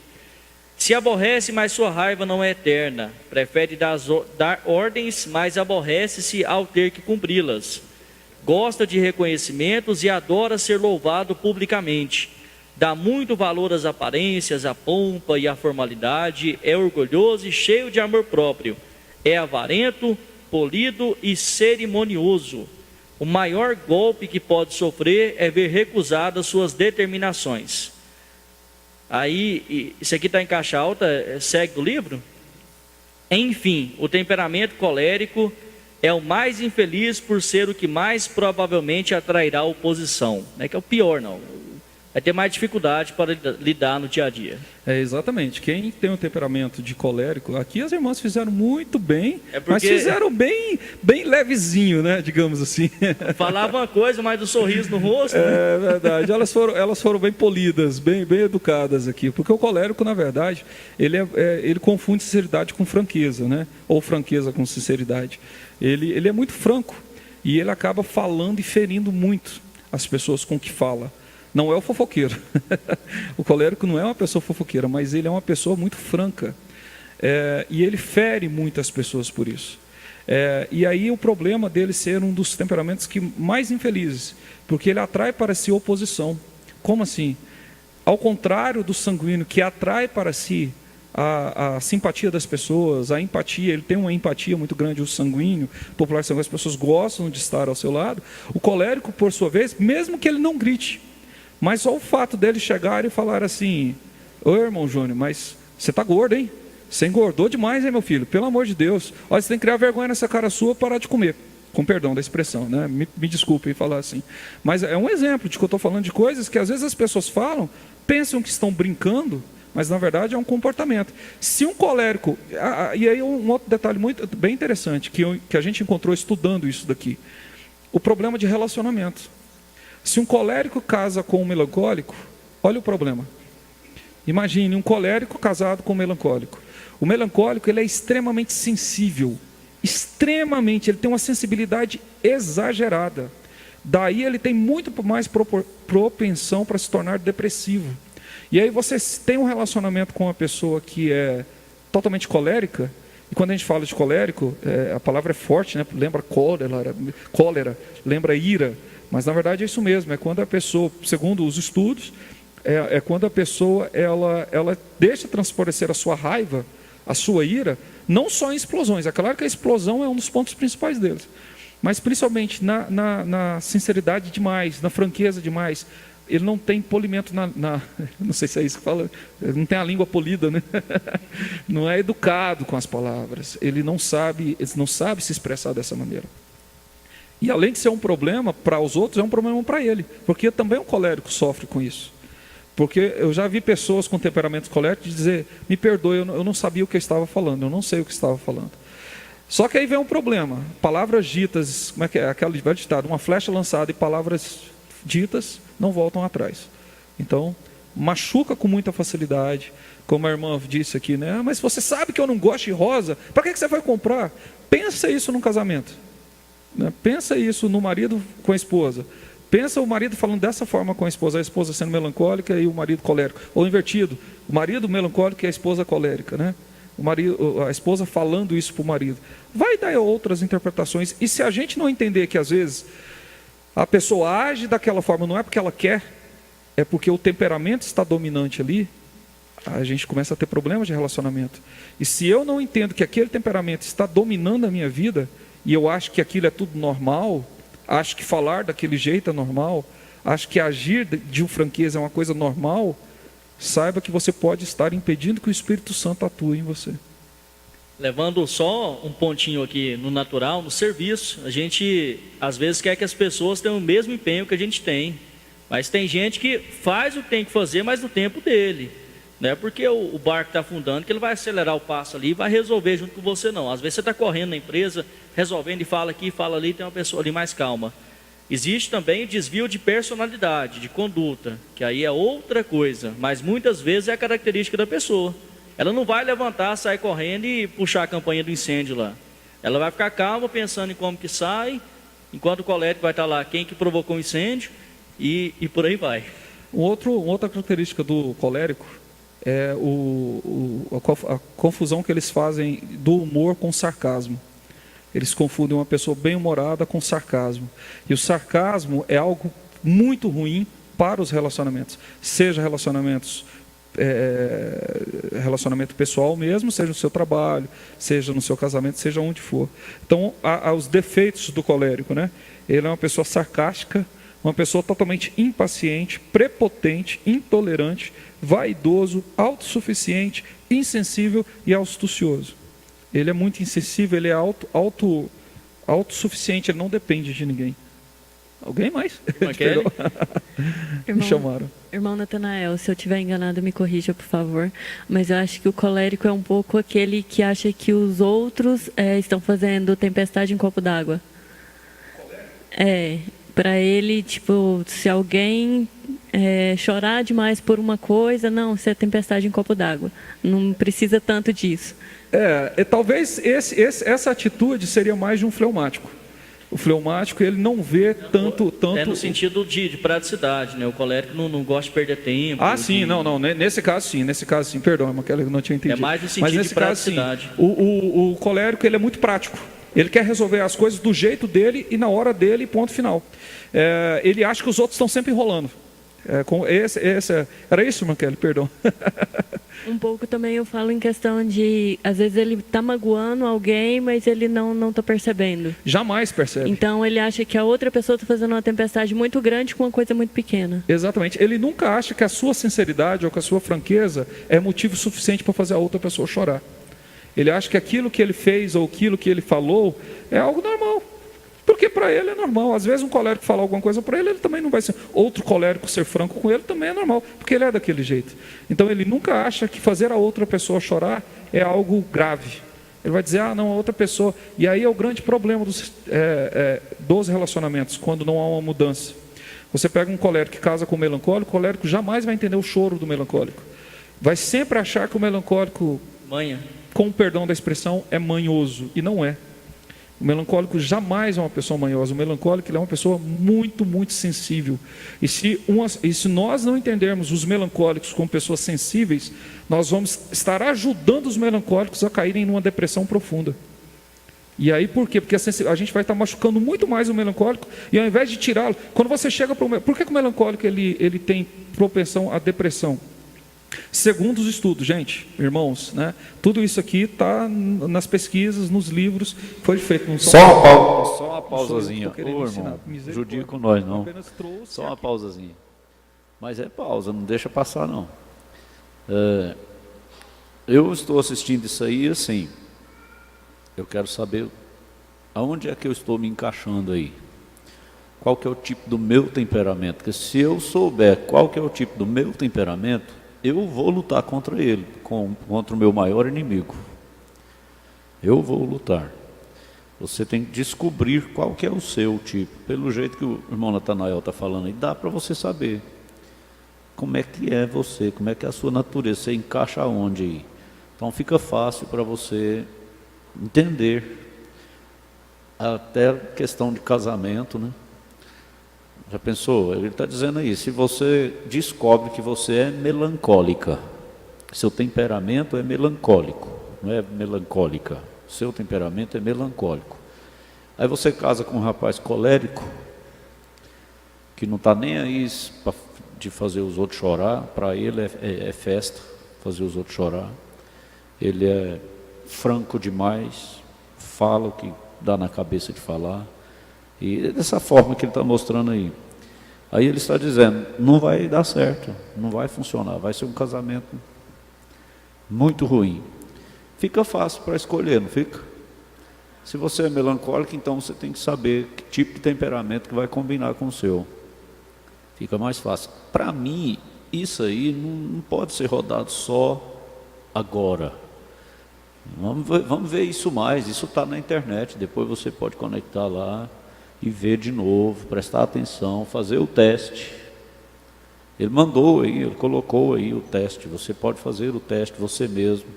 Se aborrece, mas sua raiva não é eterna. Prefere dar ordens, mas aborrece-se ao ter que cumpri-las. Gosta de reconhecimentos e adora ser louvado publicamente. Dá muito valor às aparências, à pompa e à formalidade. É orgulhoso e cheio de amor próprio. É avarento, polido e cerimonioso. O maior golpe que pode sofrer é ver recusadas suas determinações. Aí, isso aqui está em caixa alta, segue do livro? Enfim, o temperamento colérico é o mais infeliz por ser o que mais provavelmente atrairá oposição. Não é que é o pior, não. Vai ter mais dificuldade para lidar no dia a dia. É, exatamente. Quem tem um temperamento de colérico, aqui as irmãs fizeram muito bem, porque... mas fizeram bem levezinho, né, digamos assim. Falava uma coisa, mas do sorriso no rosto. É verdade. Elas foram bem polidas, bem educadas aqui. Porque o colérico, na verdade, ele confunde sinceridade com franqueza, né? Ou franqueza com sinceridade. Ele é muito franco e ele acaba falando e ferindo muito as pessoas com que fala. Não é o fofoqueiro. O colérico não é uma pessoa fofoqueira, mas ele é uma pessoa muito franca. E ele fere muitas pessoas por isso. E aí o problema dele ser um dos temperamentos mais infelizes, porque ele atrai para si oposição. Como assim? Ao contrário do sanguíneo, que atrai para si a simpatia das pessoas, a empatia, ele tem uma empatia muito grande, o sanguíneo, popular sanguíneo, as pessoas gostam de estar ao seu lado. O colérico, por sua vez, mesmo que ele não grite, mas só o fato dele chegar e falar assim: ô irmão Júnior, mas você está gordo, hein? Você engordou demais, hein, meu filho? Pelo amor de Deus. Olha, você tem que criar vergonha nessa cara sua, parar de comer. Com perdão da expressão, né? Me desculpe falar assim. Mas é um exemplo de que eu estou falando de coisas que às vezes as pessoas falam, pensam que estão brincando, mas na verdade é um comportamento. Se um colérico... E aí um outro detalhe bem interessante, que a gente encontrou estudando isso daqui. O problema de relacionamento. Se um colérico casa com um melancólico, olha o problema. Imagine um colérico casado com um melancólico. O melancólico, ele é extremamente sensível. Extremamente, ele tem uma sensibilidade exagerada. Daí ele tem muito mais propensão para se tornar depressivo. E aí você tem um relacionamento com uma pessoa que é totalmente colérica, e quando a gente fala de colérico, a palavra é forte, né? Lembra cólera, lembra ira. Mas na verdade é isso mesmo, é quando a pessoa, segundo os estudos, é quando a pessoa ela deixa transparecer a sua raiva, a sua ira, não só em explosões. É claro que a explosão é um dos pontos principais deles, mas principalmente na sinceridade demais, na franqueza demais. Ele não tem polimento não sei se é isso que fala, não tem a língua polida, né? Não é educado com as palavras, ele não sabe se expressar dessa maneira. E além de ser um problema para os outros, é um problema para ele, porque também o colérico sofre com isso. Porque eu já vi pessoas com temperamentos coléricos dizer: me perdoe, eu não sabia o que eu estava falando, eu não sei o que estava falando. Só que aí vem um problema, palavras ditas, como é que é? Aquela velha ditado, uma flecha lançada e palavras ditas não voltam atrás. Então, machuca com muita facilidade, como a irmã disse aqui, né? Mas você sabe que eu não gosto de rosa, para que você vai comprar? Pensa isso num casamento. Pensa isso no marido com a esposa. Pensa o marido falando dessa forma com a esposa sendo melancólica e o marido colérico. Ou invertido, o marido melancólico e a esposa colérica, né? o marido, a esposa falando isso para o marido. Vai dar outras interpretações. E se a gente não entender que às vezes a pessoa age daquela forma, não é porque ela quer, é porque o temperamento está dominante ali, a gente começa a ter problemas de relacionamento. E se eu não entendo que aquele temperamento está dominando a minha vida, e eu acho que aquilo é tudo normal, acho que falar daquele jeito é normal, acho que agir de franqueza é uma coisa normal, saiba que você pode estar impedindo que o Espírito Santo atue em você. Levando só um pontinho aqui no natural, no serviço, a gente às vezes quer que as pessoas tenham o mesmo empenho que a gente tem, mas tem gente que faz o que tem que fazer, mas no tempo dele. Não é porque o barco está afundando que ele vai acelerar o passo ali e vai resolver junto com você, não. Às vezes você está correndo na empresa, resolvendo e fala aqui, fala ali, tem uma pessoa ali mais calma. Existe também o desvio de personalidade, de conduta, que aí é outra coisa, mas muitas vezes é a característica da pessoa. Ela não vai levantar, sair correndo e puxar a campainha do incêndio lá. Ela vai ficar calma, pensando em como que sai, enquanto o colérico vai estar lá, quem que provocou o incêndio, e por aí vai. Outra característica do colérico é a confusão que eles fazem do humor com sarcasmo. Eles confundem uma pessoa bem-humorada com sarcasmo. E o sarcasmo é algo muito ruim para os relacionamentos. Seja relacionamento pessoal mesmo, seja no seu trabalho, seja no seu casamento, seja onde for. Então, há os defeitos do colérico, né? Ele é uma pessoa sarcástica, uma pessoa totalmente impaciente, prepotente, intolerante, vaidoso, autossuficiente, insensível e astucioso. Ele é muito insensível, ele é autossuficiente, ele não depende de ninguém. Alguém mais? Me chamaram. Irmão Natanael, se eu estiver enganado, me corrija, por favor. Mas eu acho que o colérico é um pouco aquele que acha que os outros estão fazendo tempestade em copo d'água. Para ele, tipo, se alguém chorar demais por uma coisa, não, isso é tempestade em copo d'água. Não precisa tanto disso. Talvez essa atitude seria mais de um fleumático. O fleumático, ele não vê tanto... É no sentido de praticidade, né? O colérico não gosta de perder tempo. Sim, não. Nesse caso sim, perdão, eu não tinha entendido. É mais no sentido de praticidade. Caso, sim. O colérico, ele é muito prático. Ele quer resolver as coisas do jeito dele e na hora dele, ponto final. Ele acha que os outros estão sempre enrolando. Era isso, irmã Kelly, perdão. Um pouco também eu falo em questão de, às vezes ele está magoando alguém, mas ele não está percebendo. Jamais percebe. Então ele acha que a outra pessoa está fazendo uma tempestade muito grande com uma coisa muito pequena. Exatamente. Ele nunca acha que a sua sinceridade ou que a sua franqueza é motivo suficiente para fazer a outra pessoa chorar. Ele acha que aquilo que ele fez ou aquilo que ele falou é algo normal. Porque para ele é normal. Às vezes um colérico falar alguma coisa para ele também não vai ser. Outro colérico ser franco com ele também é normal, porque ele é daquele jeito. Então ele nunca acha que fazer a outra pessoa chorar é algo grave. Ele vai dizer, não, a outra pessoa... E aí é o grande problema dos relacionamentos, quando não há uma mudança. Você pega um colérico que casa com um melancólico, o colérico jamais vai entender o choro do melancólico. Vai sempre achar que o melancólico, com o perdão da expressão, é manhoso. E não é. O melancólico jamais é uma pessoa manhosa. O melancólico ele é uma pessoa muito, muito sensível. E se nós não entendermos os melancólicos como pessoas sensíveis, nós vamos estar ajudando os melancólicos a caírem numa depressão profunda. E aí por quê? Porque a gente vai estar machucando muito mais o melancólico, e ao invés de tirá-lo, quando você chega para o... Por que o melancólico ele tem propensão à depressão? Segundo os estudos, gente, irmãos, né? Tudo isso aqui está nas pesquisas, nos livros, foi feito. Só uma pausazinha. Ô, irmão, judia com nós, não. Só uma pausazinha. Mas é pausa, não deixa passar, não. Eu estou assistindo isso aí, assim, eu quero saber aonde é que eu estou me encaixando aí. Qual que é o tipo do meu temperamento? Porque se eu souber qual que é o tipo do meu temperamento, eu vou lutar contra ele, contra o meu maior inimigo. Eu vou lutar. Você tem que descobrir qual que é o seu tipo. Pelo jeito que o irmão Natanael está falando aí, dá para você saber como é que é você, como é que é a sua natureza, você encaixa onde aí. Então fica fácil para você entender. Até questão de casamento, né? Já pensou? Ele está dizendo aí, se você descobre que você é melancólica, seu temperamento é melancólico, não é melancólica. O seu temperamento é melancólico. Aí você casa com um rapaz colérico, que não está nem aí de fazer os outros chorar. Para ele é festa fazer os outros chorar. Ele é franco demais, fala o que dá na cabeça de falar. E é dessa forma que ele está mostrando aí. Aí ele está dizendo, não vai dar certo, não vai funcionar, vai ser um casamento muito ruim. Fica fácil para escolher, não fica? Se você é melancólico, então você tem que saber que tipo de temperamento que vai combinar com o seu. Fica mais fácil. Para mim, isso aí não pode ser rodado só agora. Vamos ver isso mais, isso está na internet, depois você pode conectar lá e ver de novo, prestar atenção, fazer o teste. Ele mandou aí, ele colocou aí o teste, você pode fazer o teste você mesmo,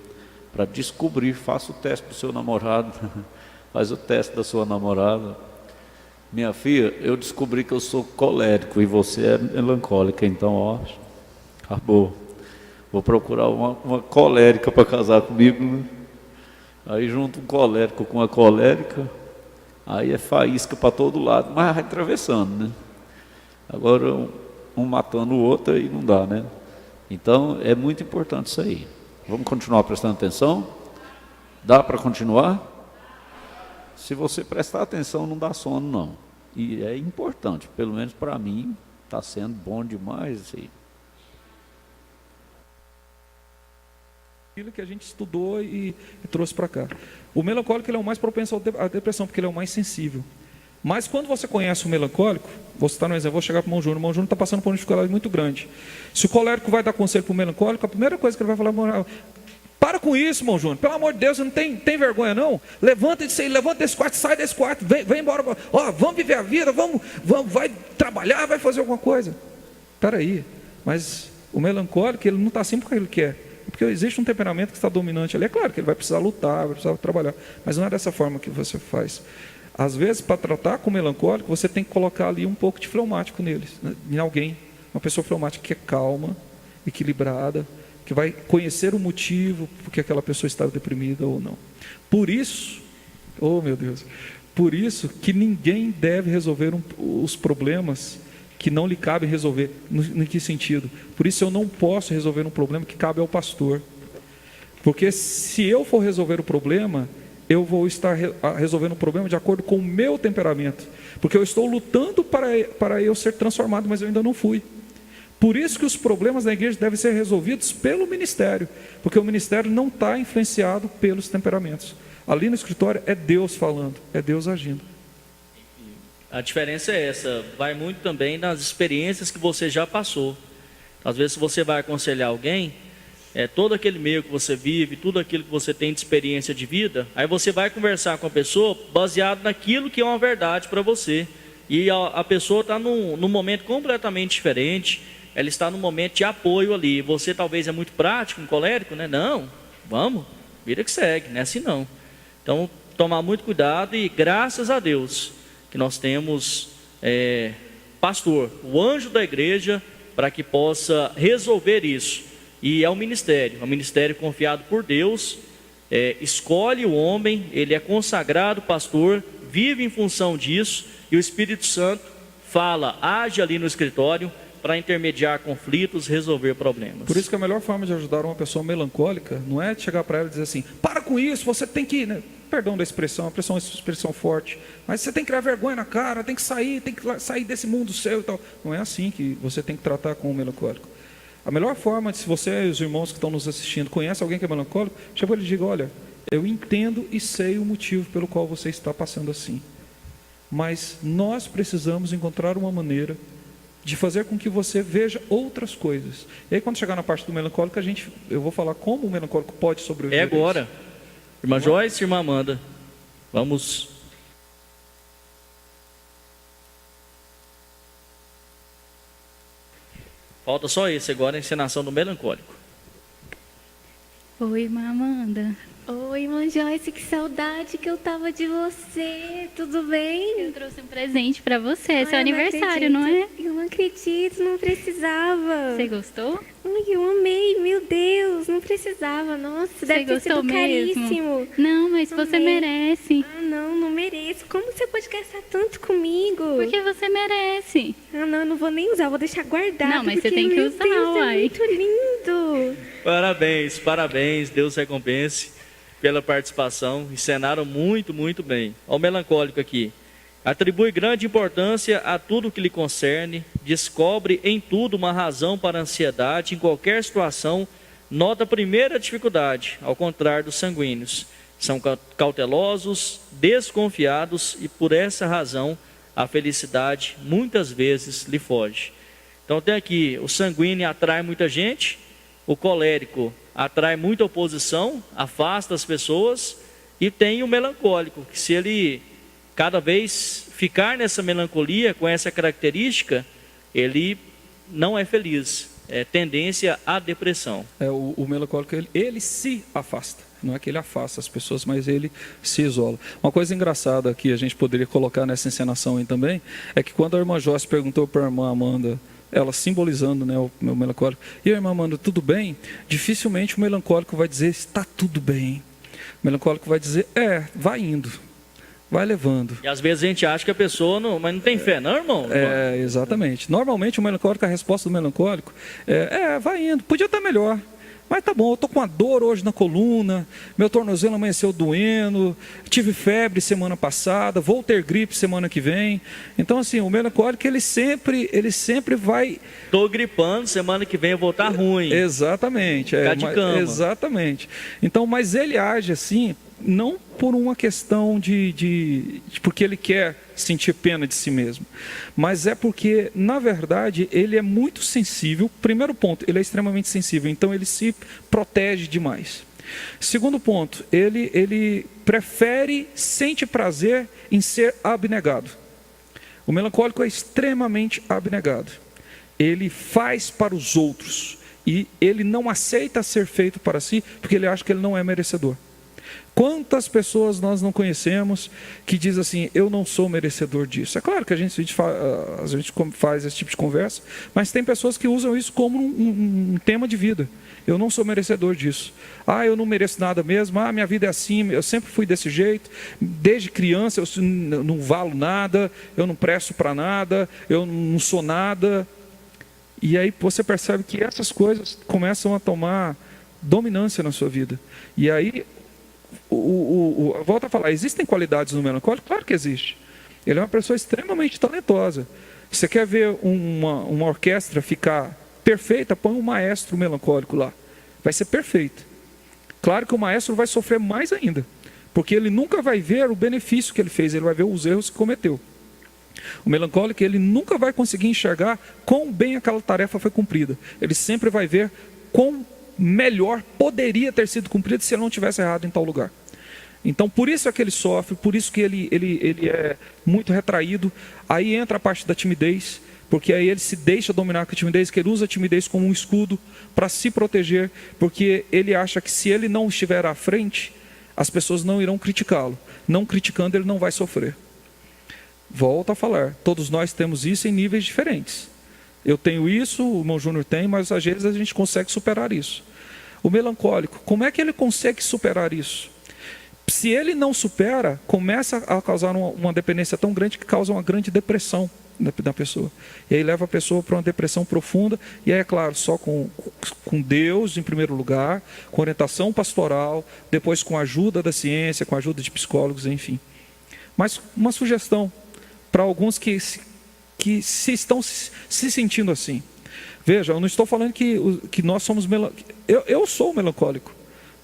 para descobrir, faça o teste do seu namorado, faz o teste da sua namorada. Minha filha, eu descobri que eu sou colérico e você é melancólica, então ó, acabou. Vou procurar uma colérica para casar comigo, né? Aí junto um colérico com uma colérica, aí é faísca para todo lado, mas vai atravessando, né? Agora um matando o outro aí não dá, né? Então é muito importante isso aí. Vamos continuar prestando atenção? Dá para continuar? Se você prestar atenção, não dá sono não. E é importante, pelo menos para mim, está sendo bom demais isso aí. Aquilo que a gente estudou e trouxe para cá. O melancólico ele é o mais propenso à depressão, porque ele é o mais sensível. Mas quando você conhece o melancólico, você está no exemplo, vou chegar para o irmão Júnior está passando por uma dificuldade muito grande. Se o colérico vai dar conselho para o melancólico, a primeira coisa que ele vai falar, para com isso, irmão Júnior, pelo amor de Deus, não tem vergonha não? Levanta desse quarto, sai desse quarto, vem embora, ó, vamos viver a vida, vamos, vai trabalhar, vai fazer alguma coisa. Espera aí, mas o melancólico, ele não está sempre com aquilo que quer. Porque existe um temperamento que está dominante ali. É claro que ele vai precisar lutar, vai precisar trabalhar, mas não é dessa forma que você faz. Às vezes, para tratar com o melancólico, você tem que colocar ali um pouco de fleumático neles, em alguém, uma pessoa fleumática que é calma, equilibrada, que vai conhecer o motivo porque aquela pessoa está deprimida ou não. Por isso, oh meu Deus, por isso que ninguém deve resolver os problemas que não lhe cabe resolver. Em que sentido? Por isso eu não posso resolver um problema que cabe ao pastor. Porque se eu for resolver o problema, eu vou estar resolvendo o problema de acordo com o meu temperamento. Porque eu estou lutando para eu ser transformado, mas eu ainda não fui. Por isso que os problemas da igreja devem ser resolvidos pelo ministério. Porque o ministério não está influenciado pelos temperamentos. Ali no escritório é Deus falando, é Deus agindo. A diferença é essa, vai muito também nas experiências que você já passou. Às vezes, se você vai aconselhar alguém, todo aquele meio que você vive, tudo aquilo que você tem de experiência de vida, aí você vai conversar com a pessoa baseado naquilo que é uma verdade para você. E a pessoa está num momento completamente diferente, ela está num momento de apoio ali. Você talvez é muito prático, um colérico, né? Não, vamos, vira que segue, não é assim não. Então, tomar muito cuidado e graças a Deus que nós temos pastor, o anjo da igreja, para que possa resolver isso. E é um ministério confiado por Deus, escolhe o homem, ele é consagrado pastor, vive em função disso, e o Espírito Santo fala, age ali no escritório, para intermediar conflitos, resolver problemas. Por isso que a melhor forma de ajudar uma pessoa melancólica não é chegar para ela e dizer assim, para com isso, você tem que, né? Perdão da expressão, a expressão forte, mas você tem que criar vergonha na cara, tem que sair desse mundo seu e tal. Não é assim que você tem que tratar com o melancólico. A melhor forma, se você e os irmãos que estão nos assistindo conhecem alguém que é melancólico, chega ele e diga, olha, eu entendo e sei o motivo pelo qual você está passando assim, mas nós precisamos encontrar uma maneira de fazer com que você veja outras coisas. E aí quando chegar na parte do melancólico, eu vou falar como o melancólico pode sobreviver. É agora. Irmã Joyce, irmã Amanda, vamos. Falta só esse agora, a encenação do melancólico. Oi, irmã Amanda. Oi, irmã Joyce, que saudade que eu tava de você. Tudo bem? Eu trouxe um presente pra você. É seu aniversário, não é? Eu não acredito, não precisava. Você gostou? Ai, eu amei, meu Deus, não precisava. precisava. Nossa, Você deve ter sido gostou mesmo? caríssimo. Não, mas você Amei. merece. Ah, não mereço. Como você pode gastar tanto comigo? Porque você merece. Ah, não, eu não vou nem usar, vou deixar guardado. Não, mas você porque, tem que meu usar, Deus, uai. é muito lindo. Parabéns, parabéns. Deus recompense pela participação. Encenaram muito, muito bem. Olha o melancólico aqui. Atribui grande importância a tudo que lhe concerne, descobre em tudo uma razão para a ansiedade, em qualquer situação, nota a primeira dificuldade, ao contrário dos sanguíneos. São cautelosos, desconfiados e por essa razão a felicidade muitas vezes lhe foge. Então tem aqui, o sanguíneo atrai muita gente, o colérico atrai muita oposição, afasta as pessoas, e tem o melancólico, que se ele cada vez ficar nessa melancolia, com essa característica, ele não é feliz, é tendência à depressão. O melancólico, ele se afasta. Não é que ele afasta as pessoas, mas ele se isola. Uma coisa engraçada que a gente poderia colocar nessa encenação aí também, é que quando a irmã Joyce perguntou para a irmã Amanda, ela simbolizando, né, o meu melancólico, e a irmã Amanda, tudo bem? Dificilmente o melancólico vai dizer, está tudo bem. O melancólico vai dizer, vai indo. Vai levando. E às vezes a gente acha que a pessoa não, mas não tem fé, não, irmão? Exatamente. Normalmente o melancólico, a resposta do melancólico vai indo. Podia estar melhor, mas tá bom, eu estou com uma dor hoje na coluna, meu tornozelo amanheceu doendo, tive febre semana passada, vou ter gripe semana que vem. Então assim, o melancólico ele sempre vai... Estou gripando, semana que vem eu vou estar ruim. Exatamente. Ficar de cama. Exatamente. Então, mas ele age assim, não por uma questão de porque ele quer sentir pena de si mesmo, mas é porque, na verdade, ele é muito sensível. Primeiro ponto, ele é extremamente sensível, então ele se protege demais. Segundo ponto, ele sente prazer em ser abnegado. O melancólico é extremamente abnegado. Ele faz para os outros e ele não aceita ser feito para si, porque ele acha que ele não é merecedor. Quantas pessoas nós não conhecemos que diz assim, eu não sou merecedor disso? É claro que a gente faz esse tipo de conversa, mas tem pessoas que usam isso como um tema de vida. Eu não sou merecedor disso. Eu não mereço nada mesmo. Minha vida é assim, eu sempre fui desse jeito. Desde criança eu não valo nada, eu não presto para nada, eu não sou nada. E aí você percebe que essas coisas começam a tomar dominância na sua vida. E aí... volto a falar, existem qualidades no melancólico? Claro que existe. Ele é uma pessoa extremamente talentosa. Você quer ver uma orquestra ficar perfeita? Põe um maestro melancólico lá. Vai ser perfeito. Claro que o maestro vai sofrer mais ainda, porque ele nunca vai ver o benefício que ele fez, ele vai ver os erros que cometeu. O melancólico, ele nunca vai conseguir enxergar quão bem aquela tarefa foi cumprida. Ele sempre vai ver quão melhor poderia ter sido cumprido se ele não tivesse errado em tal lugar. Então, por isso é que ele sofre, por isso que ele é muito retraído. Aí entra a parte da timidez, porque aí ele se deixa dominar com a timidez, que ele usa a timidez como um escudo para se proteger, porque ele acha que se ele não estiver à frente, as pessoas não irão criticá-lo. Não criticando, ele não vai sofrer. Volto a falar, todos nós temos isso em níveis diferentes. Eu tenho isso, o irmão Júnior tem, mas às vezes a gente consegue superar isso. O melancólico, como é que ele consegue superar isso? Se ele não supera, começa a causar uma dependência tão grande que causa uma grande depressão da pessoa. E aí leva a pessoa para uma depressão profunda, e aí é claro, só com Deus em primeiro lugar, com orientação pastoral, depois com a ajuda da ciência, com a ajuda de psicólogos, enfim. Mas uma sugestão para alguns que se estão se sentindo assim. Veja, eu não estou falando que nós somos melancólicos. Eu sou melancólico,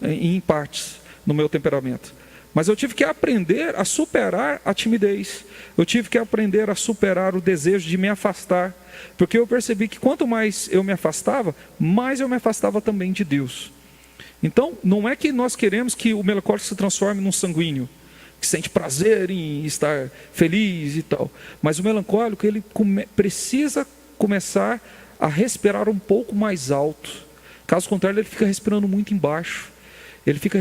em partes, no meu temperamento. Mas eu tive que aprender a superar a timidez. Eu tive que aprender a superar o desejo de me afastar. Porque eu percebi que quanto mais eu me afastava, mais eu me afastava também de Deus. Então, não é que nós queremos que o melancólico se transforme num sanguíneo, que sente prazer em estar feliz e tal. Mas o melancólico, ele precisa começar a respirar um pouco mais alto. Caso contrário, ele fica respirando muito embaixo. Ele fica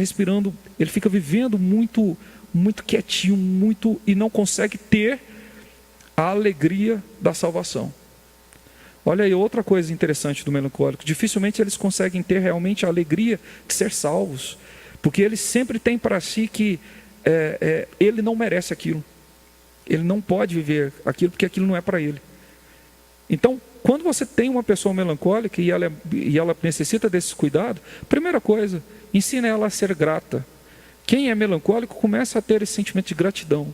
vivendo muito, muito quietinho, e não consegue ter a alegria da salvação. Olha aí outra coisa interessante do melancólico. Dificilmente eles conseguem ter realmente a alegria de ser salvos. Porque ele sempre tem para si que ele não merece aquilo. Ele não pode viver aquilo porque aquilo não é para ele. Então, quando você tem uma pessoa melancólica e ela necessita desse cuidado, primeira coisa, ensina ela a ser grata. Quem é melancólico começa a ter esse sentimento de gratidão,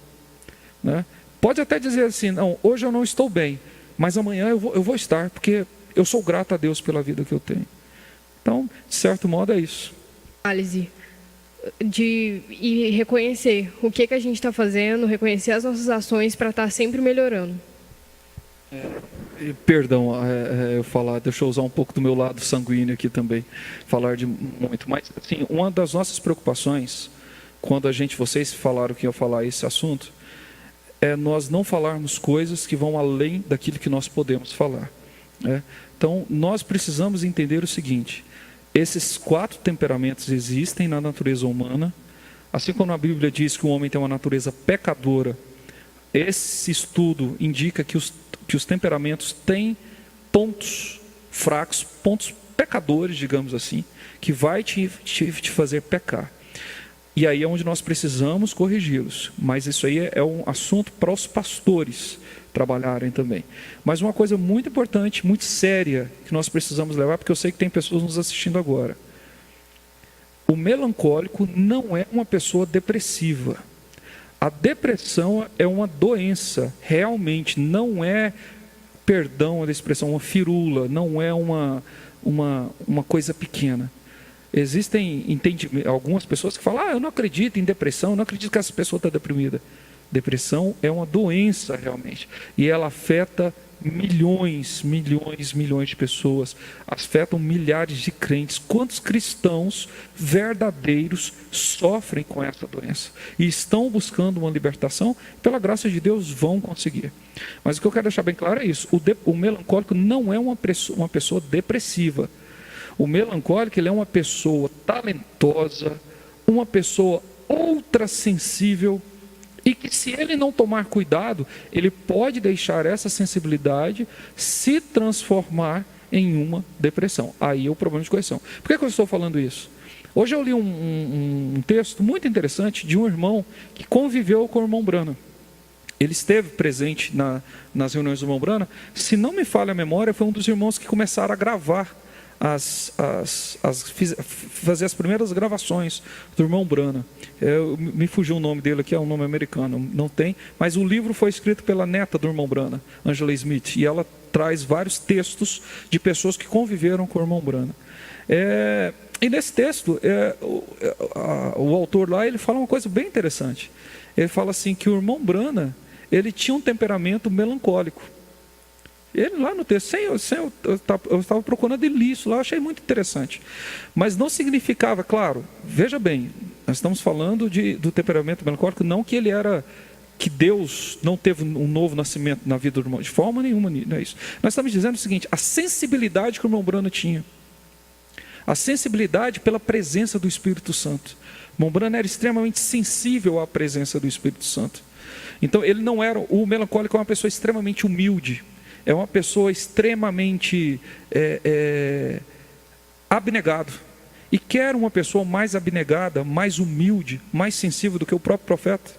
né? Pode até dizer assim, não, hoje eu não estou bem, mas amanhã eu vou estar, porque eu sou grato a Deus pela vida que eu tenho. Então, de certo modo, é isso. Análise e reconhecer o que a gente está fazendo, reconhecer as nossas ações para estar sempre melhorando. Perdão, deixa eu usar um pouco do meu lado sanguíneo aqui também, falar de muito, mas assim, uma das nossas preocupações, quando vocês falaram que ia falar esse assunto, é nós não falarmos coisas que vão além daquilo que nós podemos falar, né? Então, nós precisamos entender o seguinte: esses 4 temperamentos existem na natureza humana, assim como a Bíblia diz que o homem tem uma natureza pecadora. Esse estudo indica que os temperamentos têm pontos fracos, pontos pecadores, digamos assim, que vai te fazer pecar. E aí é onde nós precisamos corrigi-los. Mas isso aí é um assunto para os pastores trabalharem também. Mas uma coisa muito importante, muito séria, que nós precisamos levar, porque eu sei que tem pessoas nos assistindo agora. O melancólico não é uma pessoa depressiva. A depressão é uma doença, realmente, não é, perdão da expressão, uma firula, não é uma coisa pequena. Existem algumas pessoas que falam, eu não acredito em depressão, eu não acredito que essa pessoa está deprimida. Depressão é uma doença realmente, e ela afeta milhões de pessoas, afetam milhares de crentes. Quantos cristãos verdadeiros sofrem com essa doença e estão buscando uma libertação? Pela graça de Deus vão conseguir. Mas o que eu quero deixar bem claro é isso: o melancólico não é uma pessoa depressiva. O melancólico, ele é uma pessoa talentosa, uma pessoa ultrassensível, e que, se ele não tomar cuidado, ele pode deixar essa sensibilidade se transformar em uma depressão. Aí é o problema de correção. Por que eu estou falando isso? Hoje eu li um texto muito interessante de um irmão que conviveu com o irmão Branham. Ele esteve presente nas reuniões do irmão Branham. Se não me falha a memória, foi um dos irmãos que começaram a gravar, fazer as primeiras gravações do irmão Branham. Me fugiu o nome dele aqui, é um nome americano, não tem, mas o livro foi escrito pela neta do irmão Branham, Angela Smith, e ela traz vários textos de pessoas que conviveram com o irmão Branham. E nesse texto, o autor lá, ele fala uma coisa bem interessante. Ele fala assim, que o irmão Branham, ele tinha um temperamento melancólico. Ele lá no texto, eu estava procurando ele isso lá, eu achei muito interessante. Mas não significava, claro, veja bem, nós estamos falando do temperamento melancólico, não que que Deus não teve um novo nascimento na vida do irmão, de forma nenhuma, não é isso. Nós estamos dizendo o seguinte: a sensibilidade que o irmão Branham tinha, a sensibilidade pela presença do Espírito Santo. O irmão Branham era extremamente sensível à presença do Espírito Santo. Então, ele não era, o melancólico é uma pessoa extremamente humilde, é uma pessoa extremamente abnegado. E quer uma pessoa mais abnegada, mais humilde, mais sensível do que o próprio profeta,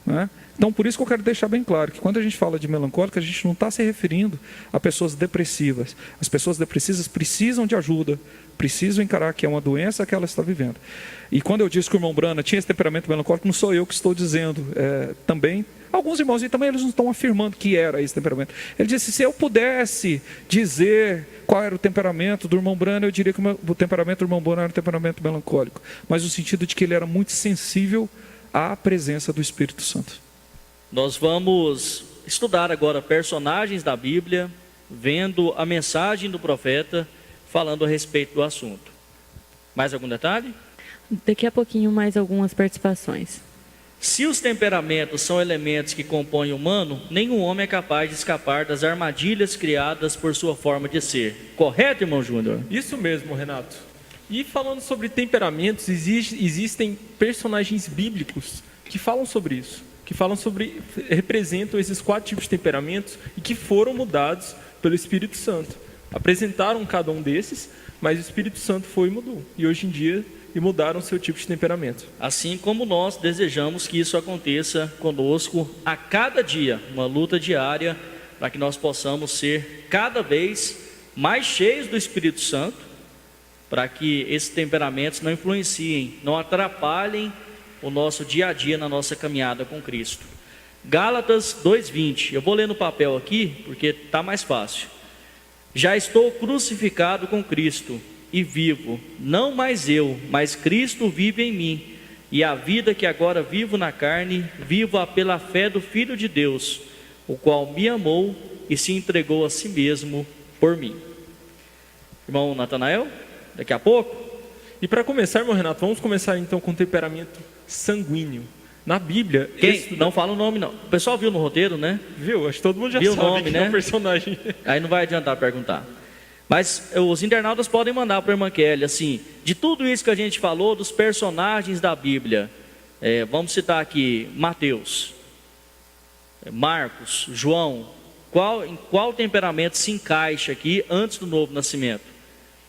né? Então, por isso que eu quero deixar bem claro que quando a gente fala de melancólico, a gente não está se referindo a pessoas depressivas. As pessoas depressivas precisam de ajuda, precisam encarar que é uma doença que ela está vivendo. E quando eu disse que o irmão Branham tinha esse temperamento melancólico, não sou eu que estou dizendo. Também, alguns irmãos também eles não estão afirmando que era esse temperamento. Ele disse, se eu pudesse dizer qual era o temperamento do irmão Branham, eu diria que o temperamento do irmão Branham era um temperamento melancólico. Mas no sentido de que ele era muito sensível à presença do Espírito Santo. Nós vamos estudar agora personagens da Bíblia, vendo a mensagem do profeta, falando a respeito do assunto. Mais algum detalhe? Daqui a pouquinho mais algumas participações. Se os temperamentos são elementos que compõem o humano, nenhum homem é capaz de escapar das armadilhas criadas por sua forma de ser. Correto, irmão Júnior? Isso mesmo, Renato. E falando sobre temperamentos, existem personagens bíblicos que falam sobre isso, representam esses 4 tipos de temperamentos e que foram mudados pelo Espírito Santo. Apresentaram cada um desses, mas o Espírito Santo foi e mudou. E hoje em dia, mudaram seu tipo de temperamento. Assim como nós desejamos que isso aconteça conosco a cada dia, uma luta diária, para que nós possamos ser cada vez mais cheios do Espírito Santo, para que esses temperamentos não influenciem, não atrapalhem o nosso dia a dia na nossa caminhada com Cristo. Gálatas 2:20, eu vou ler no papel aqui, porque está mais fácil. Já estou crucificado com Cristo, e vivo, não mais eu, mas Cristo vive em mim, e a vida que agora vivo na carne, vivo-a pela fé do Filho de Deus, o qual me amou e se entregou a si mesmo por mim. Irmão Natanael, daqui a pouco. E para começar, irmão Renato, vamos começar então com o temperamento sanguíneo. Na Bíblia... Não fala o nome não. O pessoal viu no roteiro, né? Viu? Acho que todo mundo já viu sabe o nome, que né? é o personagem. Aí não vai adiantar perguntar. Mas os internautas podem mandar para a irmã Kelly, assim, de tudo isso que a gente falou, dos personagens da Bíblia, vamos citar aqui Mateus, Marcos, João, em qual temperamento se encaixa aqui antes do novo nascimento?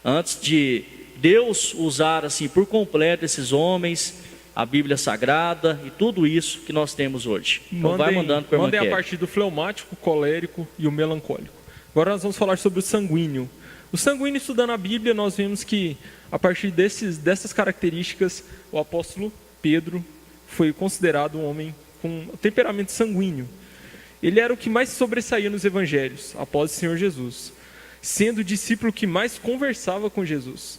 Antes de Deus usar assim por completo esses homens, a Bíblia Sagrada e tudo isso que nós temos hoje. Então vai mandando para a irmã Kelly. Mandem a partir do fleumático, colérico e o melancólico. Agora nós vamos falar sobre o sanguíneo. O sanguíneo, estudando a Bíblia, nós vemos que, a partir dessas características, o apóstolo Pedro foi considerado um homem com temperamento sanguíneo. Ele era o que mais sobressaía nos evangelhos, após o Senhor Jesus, sendo o discípulo que mais conversava com Jesus.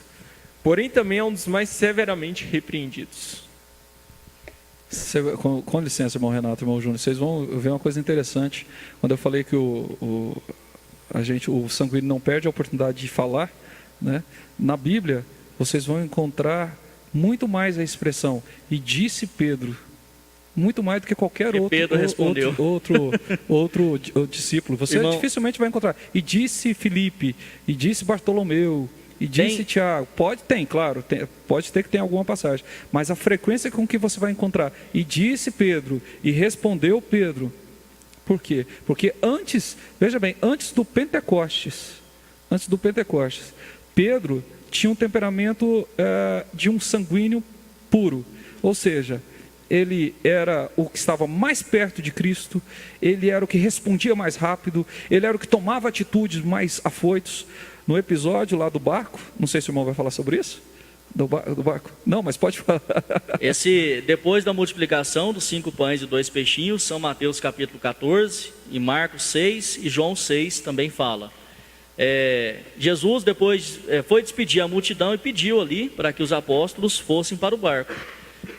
Porém, também é um dos mais severamente repreendidos. Com licença, irmão Renato, irmão Júnior, vocês vão ver uma coisa interessante. Quando eu falei que o sanguíneo não perde a oportunidade de falar, né? Na Bíblia, vocês vão encontrar muito mais a expressão, e disse Pedro, muito mais do que qualquer outro discípulo. Você dificilmente vai encontrar. E disse Filipe, e disse Bartolomeu, e disse Tiago. Pode ter que ter alguma passagem, mas a frequência com que você vai encontrar, e disse Pedro, e respondeu Pedro. Por quê? Porque antes do Pentecostes, Pedro tinha um temperamento de um sanguíneo puro, ou seja, ele era o que estava mais perto de Cristo, ele era o que respondia mais rápido, ele era o que tomava atitudes mais afoitos. No episódio lá do barco, não sei se o irmão vai falar sobre isso, do barco. Não, mas pode falar. Depois da multiplicação dos 5 pães e 2 peixinhos, São Mateus capítulo 14, e Marcos 6 e João 6 também fala. Jesus depois foi despedir a multidão e pediu ali para que os apóstolos fossem para o barco.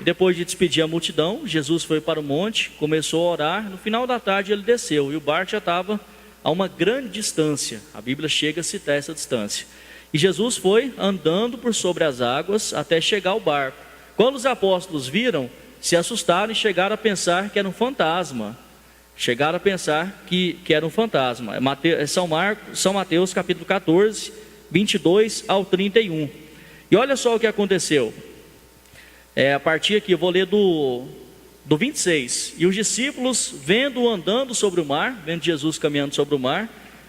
E depois de despedir a multidão, Jesus foi para o monte, começou a orar, no final da tarde ele desceu, e o barco já estava a uma grande distância. A Bíblia chega a citar essa distância. E Jesus foi andando por sobre as águas até chegar ao barco. Quando os apóstolos viram, se assustaram e chegaram a pensar que era um fantasma. São Mateus capítulo 14, 22 ao 31. E olha só o que aconteceu. A partir aqui, eu vou ler do 26. E os discípulos, vendo-o andando sobre o mar, vendo Jesus caminhando sobre o mar,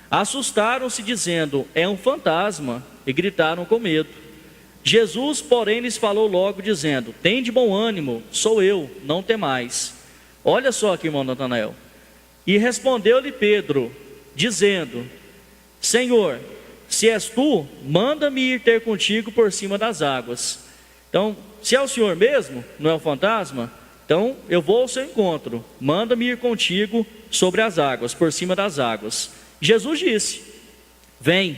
assustaram-se, dizendo: é um fantasma, e gritaram com medo. Jesus, porém, lhes falou logo, dizendo: tende bom ânimo, sou eu, não temais. Olha só aqui, irmão Natanael. E respondeu-lhe Pedro, dizendo: Senhor, se és tu, manda-me ir ter contigo por cima das águas. Então, se é o Senhor mesmo, não é um fantasma, então eu vou ao seu encontro, manda-me ir contigo sobre as águas, por cima das águas. Jesus disse: vem.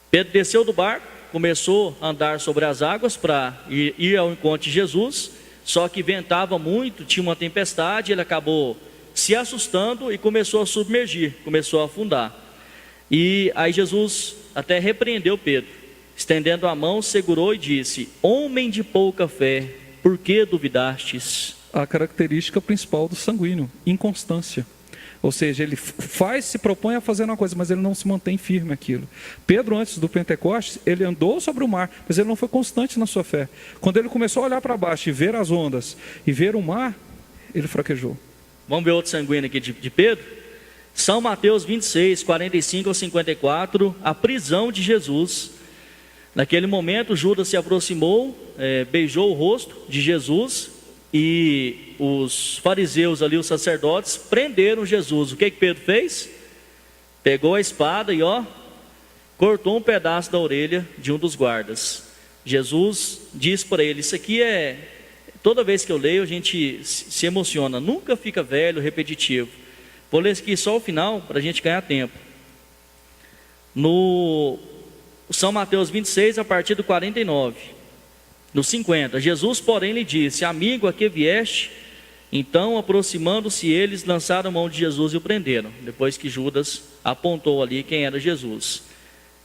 Pedro desceu do barco, começou a andar sobre as águas para ir ao encontro de Jesus, só que ventava muito, tinha uma tempestade, ele acabou se assustando e começou a submergir, começou a afundar. E aí Jesus até repreendeu Pedro, estendendo a mão, segurou e disse: homem de pouca fé, por que duvidastes? A característica principal do sanguíneo, inconstância. Ou seja, ele se propõe a fazer uma coisa, mas ele não se mantém firme aquilo. Pedro, antes do Pentecostes, ele andou sobre o mar, mas ele não foi constante na sua fé. Quando ele começou a olhar para baixo e ver as ondas, e ver o mar, ele fraquejou. Vamos ver outro sanguíneo aqui de Pedro. São Mateus 26, 45 ao 54, a prisão de Jesus. Naquele momento, Judas se aproximou, beijou o rosto de Jesus, e os fariseus ali, os sacerdotes, prenderam Jesus. O que Pedro fez? Pegou a espada e cortou um pedaço da orelha de um dos guardas. Jesus disse para ele, isso aqui toda vez que eu leio a gente se emociona, nunca fica velho, repetitivo. Vou ler aqui só o final para a gente ganhar tempo. No São Mateus 26, a partir do 49, no 50, Jesus porém lhe disse, amigo, a que vieste? Então, aproximando-se eles, lançaram mão de Jesus e o prenderam, depois que Judas apontou ali quem era Jesus.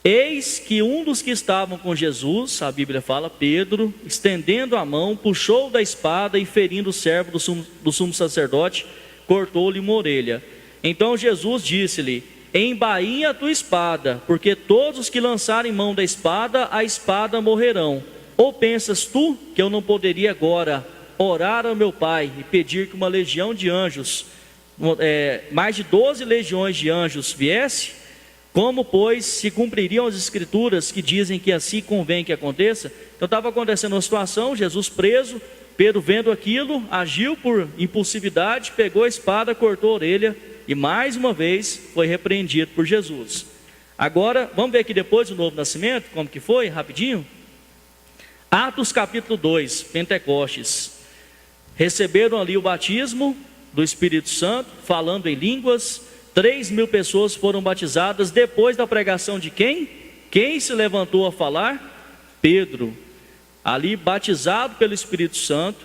Eis que um dos que estavam com Jesus, a Bíblia fala, Pedro, estendendo a mão, puxou da espada e ferindo o servo do sumo sacerdote, cortou-lhe uma orelha. Então Jesus disse-lhe, embainha a tua espada, porque todos os que lançarem mão da espada, a espada morrerão. Ou pensas tu que eu não poderia agora orar ao meu Pai e pedir que uma legião de anjos, mais de 12 legiões de anjos viesse? Como, pois, se cumpririam as escrituras que dizem que assim convém que aconteça? Então estava acontecendo uma situação, Jesus preso, Pedro vendo aquilo, agiu por impulsividade, pegou a espada, cortou a orelha e mais uma vez foi repreendido por Jesus. Agora, vamos ver aqui depois do novo nascimento, como que foi, rapidinho? Atos capítulo 2, Pentecostes. Receberam ali o batismo do Espírito Santo, falando em línguas, 3.000 pessoas foram batizadas depois da pregação de quem? Quem se levantou a falar? Pedro. Ali batizado pelo Espírito Santo,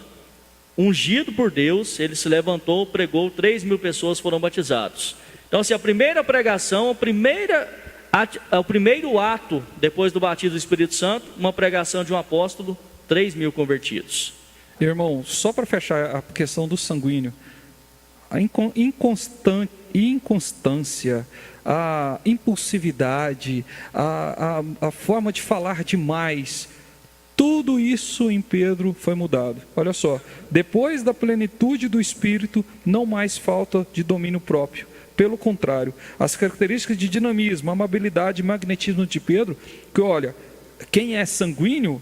ungido por Deus, ele se levantou, pregou, 3.000 pessoas foram batizados. Então, se a primeira pregação, o primeiro ato depois do batismo do Espírito Santo, uma pregação de um apóstolo, 3.000 convertidos. Irmão, só para fechar a questão do sanguíneo, a inconstância, a impulsividade, a forma de falar demais, tudo isso em Pedro foi mudado. Olha só, depois da plenitude do Espírito, não mais falta de domínio próprio. Pelo contrário, as características de dinamismo, amabilidade e magnetismo de Pedro, que olha, quem é sanguíneo,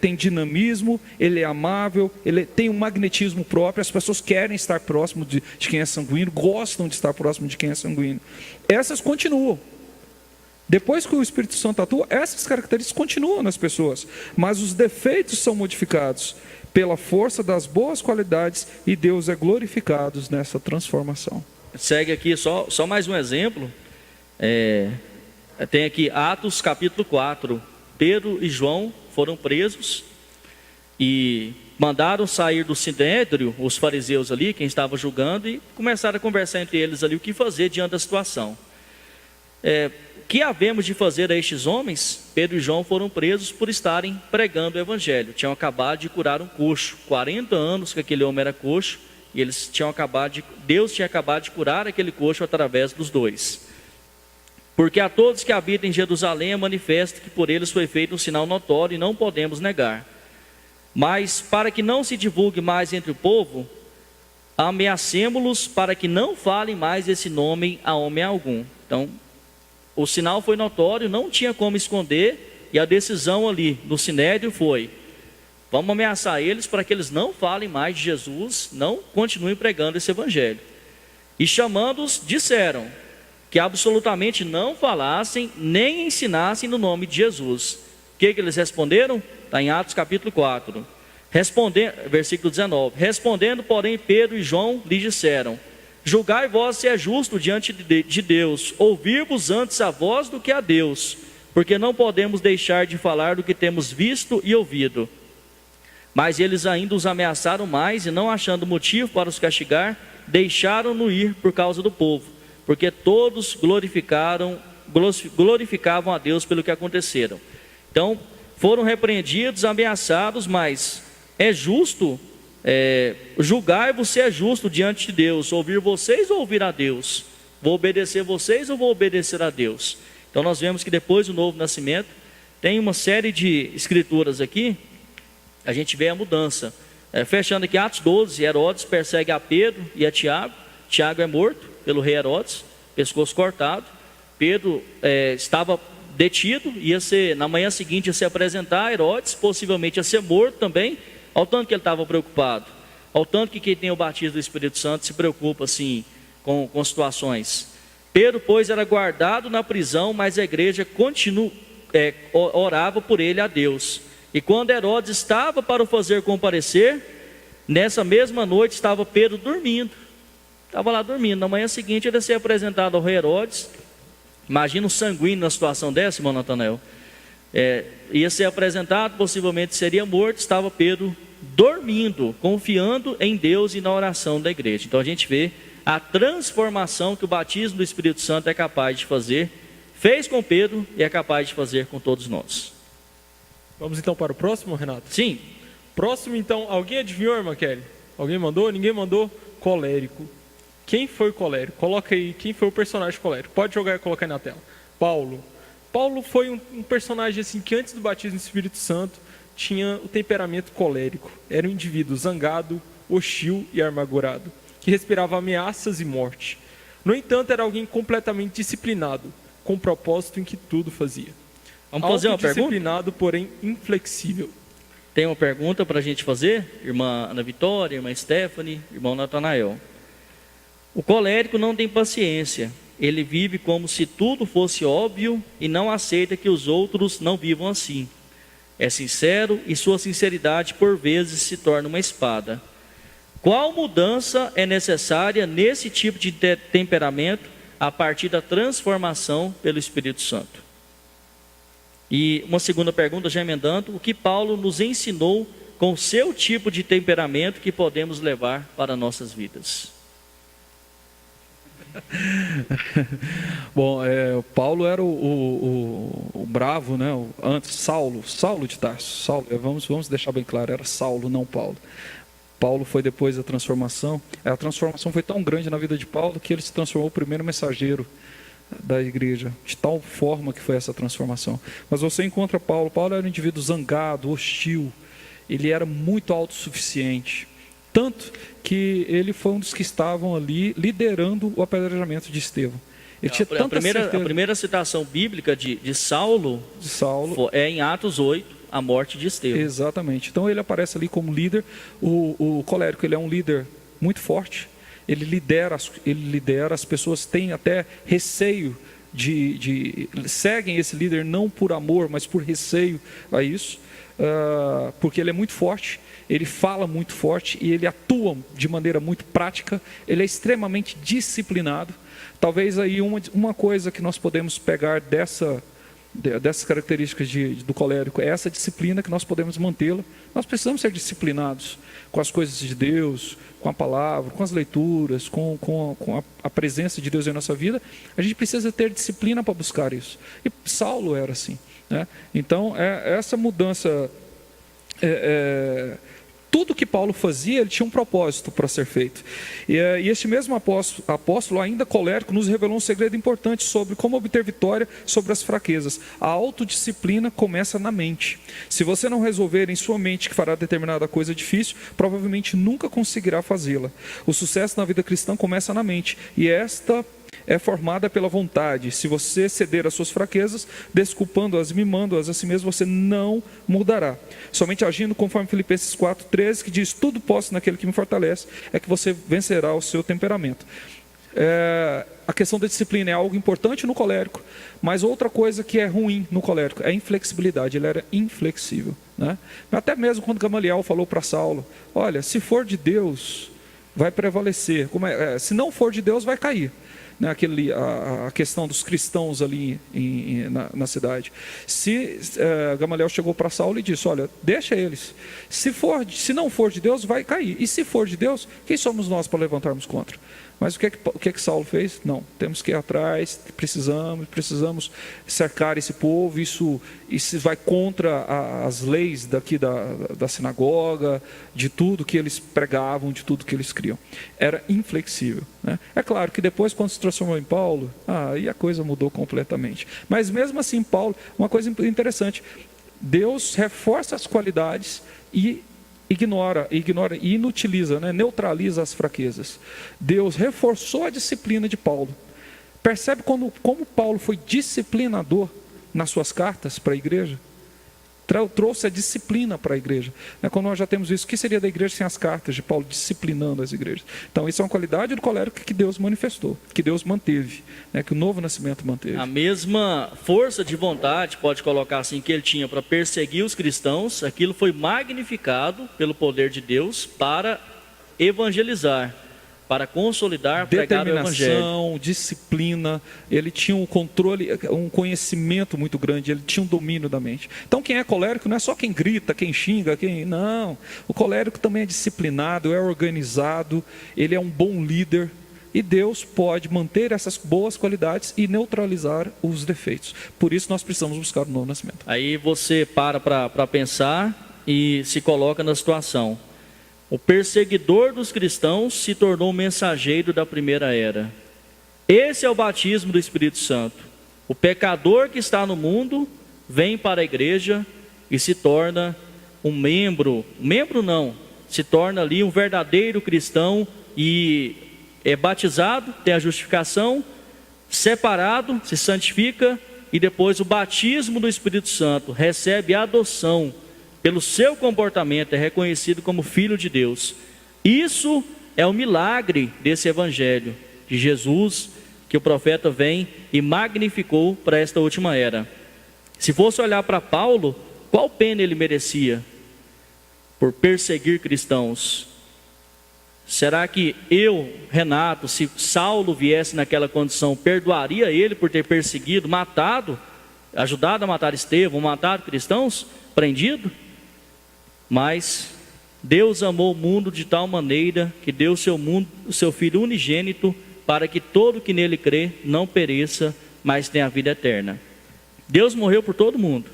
tem dinamismo, ele é amável, ele tem um magnetismo próprio, as pessoas querem estar próximo de quem é sanguíneo, gostam de estar próximo de quem é sanguíneo. Essas continuam. Depois que o Espírito Santo atua, essas características continuam nas pessoas, mas os defeitos são modificados pela força das boas qualidades e Deus é glorificado nessa transformação. Segue aqui só mais um exemplo. Tem aqui Atos capítulo 4. Pedro e João foram presos e mandaram sair do sinédrio os fariseus ali, quem estava julgando, e começaram a conversar entre eles ali o que fazer diante da situação. Que havemos de fazer a estes homens? Pedro e João foram presos por estarem pregando o evangelho. Tinham acabado de curar um coxo, 40 anos que aquele homem era coxo, e Deus tinha acabado de curar aquele coxo através dos dois. Porque a todos que habitam em Jerusalém é manifesto que por eles foi feito um sinal notório e não podemos negar. Mas para que não se divulgue mais entre o povo, ameacemo-los para que não falem mais esse nome a homem algum. Então, o sinal foi notório, não tinha como esconder, e a decisão ali no sinédrio foi: vamos ameaçar eles para que eles não falem mais de Jesus, não continuem pregando esse evangelho. E chamando-os, disseram que absolutamente não falassem, nem ensinassem no nome de Jesus. O que eles responderam? Está em Atos capítulo 4. Versículo 19. Respondendo, porém, Pedro e João lhe disseram: julgai vós se é justo diante de Deus, ouvir-vos antes a vós do que a Deus, porque não podemos deixar de falar do que temos visto e ouvido. Mas eles ainda os ameaçaram mais, e não achando motivo para os castigar, deixaram-no ir por causa do povo, porque todos glorificavam a Deus pelo que aconteceram. Então, foram repreendidos, ameaçados, mas é justo, julgai-vos se é justo diante de Deus, ouvir vocês ou ouvir a Deus? Vou obedecer vocês ou vou obedecer a Deus? Então nós vemos que depois do novo nascimento, tem uma série de escrituras aqui, a gente vê a mudança. Fechando aqui Atos 12, Herodes persegue a Pedro e a Tiago. Tiago é morto pelo rei Herodes. pescoço cortado. Pedro estava detido, na manhã seguinte ia se apresentar a Herodes, possivelmente ia ser morto também, ao tanto que ele estava preocupado, ao tanto que quem tem o batismo do Espírito Santo se preocupa assim com situações. Pedro, pois, era guardado na prisão, mas a igreja orava por ele a Deus. E quando Herodes estava para o fazer comparecer, nessa mesma noite estava Pedro dormindo. Estava lá dormindo. Na manhã seguinte ele ia ser apresentado ao rei Herodes. Imagina um sanguíneo na situação dessa, irmão Natanael. Ia ser apresentado, possivelmente seria morto. Estava Pedro dormindo, confiando em Deus e na oração da igreja. Então a gente vê a transformação que o batismo do Espírito Santo é capaz de fazer. Fez com Pedro e é capaz de fazer com todos nós. Vamos então para o próximo, Renato? Sim. Próximo então, alguém adivinhou, irmã Kelly? Alguém mandou? Ninguém mandou? Colérico. Quem foi o colérico? Coloca aí, quem foi o personagem colérico? Pode jogar e colocar aí na tela. Paulo. Paulo foi um personagem assim que antes do batismo do Espírito Santo tinha o temperamento colérico. Era um indivíduo zangado, hostil e amargurado, que respirava ameaças e morte. No entanto, era alguém completamente disciplinado, com propósito em que tudo fazia. Vamos fazer uma pergunta? Disciplinado, porém inflexível. Tem uma pergunta para a gente fazer? Irmã Ana Vitória, irmã Stephanie, irmão Natanael. O colérico não tem paciência. Ele vive como se tudo fosse óbvio e não aceita que os outros não vivam assim. É sincero e sua sinceridade por vezes se torna uma espada. Qual mudança é necessária nesse tipo de temperamento a partir da transformação pelo Espírito Santo? E uma segunda pergunta, já emendando, o que Paulo nos ensinou com o seu tipo de temperamento que podemos levar para nossas vidas? Bom, Paulo era o bravo, né? Antes, Saulo de Tarso. Vamos deixar bem claro, era Saulo, não Paulo. Paulo foi depois da transformação. A transformação foi tão grande na vida de Paulo que ele se transformou o primeiro mensageiro da igreja, de tal forma que foi essa transformação. Mas você encontra Paulo. Paulo era um indivíduo zangado, hostil. Ele era muito autossuficiente. Tanto que ele foi um dos que estavam ali liderando o apedrejamento de Estevão. Ele tinha tanta certeza. A primeira citação bíblica de Saulo é em Atos 8, a morte de Estevão. Exatamente. Então ele aparece ali como líder. O colérico, ele é um líder muito forte. Ele lidera, as pessoas têm até receio seguem esse líder não por amor, mas por receio a isso, porque ele é muito forte, ele fala muito forte e ele atua de maneira muito prática, ele é extremamente disciplinado. Talvez aí uma coisa que nós podemos pegar dessas características do colérico é essa disciplina que nós podemos mantê-la. Nós precisamos ser disciplinados com as coisas de Deus, com a palavra, com as leituras, com a presença de Deus em nossa vida. A gente precisa ter disciplina para buscar isso. E Saulo era assim, né? Então, essa mudança, tudo que Paulo fazia, ele tinha um propósito para ser feito. E este mesmo apóstolo, ainda colérico, nos revelou um segredo importante sobre como obter vitória sobre as fraquezas. A autodisciplina começa na mente. Se você não resolver em sua mente que fará determinada coisa difícil, provavelmente nunca conseguirá fazê-la. O sucesso na vida cristã começa na mente, e esta é formada pela vontade. Se você ceder às suas fraquezas, desculpando-as, mimando-as a si mesmo, você não mudará. Somente agindo conforme Filipenses 4:13, que diz: tudo posso naquele que me fortalece, é que você vencerá o seu temperamento. A questão da disciplina é algo importante no colérico, mas outra coisa que é ruim no colérico é a inflexibilidade. Ele era inflexível, né? Até mesmo quando Gamaliel falou para Saulo: olha, se for de Deus, vai prevalecer. Se não for de Deus, vai cair. A questão dos cristãos ali na cidade. Gamaliel chegou para Saulo e disse: olha, deixa eles. Se não for de Deus, vai cair. E se for de Deus, quem somos nós para levantarmos contra? Mas o que é que Saulo fez? Não, temos que ir atrás, precisamos cercar esse povo. Isso vai contra as leis daqui da sinagoga, de tudo que eles pregavam, de tudo que eles criam. Era inflexível, né? É claro que depois, quando se transformou em Paulo, aí a coisa mudou completamente. Mas mesmo assim, Paulo, uma coisa interessante, Deus reforça as qualidades e ignora e inutiliza, né? Neutraliza as fraquezas. Deus reforçou a disciplina de Paulo Percebe como Paulo foi disciplinador nas suas cartas para a igreja? Trouxe a disciplina para a igreja. Quando nós já temos isso, o que seria da igreja sem as cartas de Paulo disciplinando as igrejas? Então, isso é uma qualidade do colérico que Deus manifestou, que Deus manteve, que o novo nascimento manteve. A mesma força de vontade, pode colocar assim, que ele tinha para perseguir os cristãos, aquilo foi magnificado pelo poder de Deus para evangelizar, para consolidar, pregar o evangelho. Determinação, disciplina, ele tinha um controle, um conhecimento muito grande, ele tinha um domínio da mente. Então quem é colérico não é só quem grita, quem xinga, não. O colérico também é disciplinado, é organizado, ele é um bom líder. E Deus pode manter essas boas qualidades e neutralizar os defeitos. Por isso nós precisamos buscar o novo nascimento. Aí você para pensar e se coloca na situação. O perseguidor dos cristãos se tornou mensageiro da primeira era. Esse é o batismo do Espírito Santo. O pecador que está no mundo vem para a igreja e se torna um membro não, se torna ali um verdadeiro cristão e é batizado, tem a justificação, separado, se santifica e depois o batismo do Espírito Santo, recebe a adoção. Pelo seu comportamento é reconhecido como filho de Deus. Isso é o milagre desse evangelho de Jesus, que o profeta vem e magnificou para esta última era. Se fosse olhar para Paulo, qual pena ele merecia por perseguir cristãos? Será que eu, Renato, se Saulo viesse naquela condição, perdoaria ele por ter perseguido, matado, ajudado a matar Estevão, matado cristãos, prendido? Mas Deus amou o mundo de tal maneira que deu o seu Filho unigênito para que todo que nele crê não pereça, mas tenha a vida eterna. Deus morreu por todo mundo,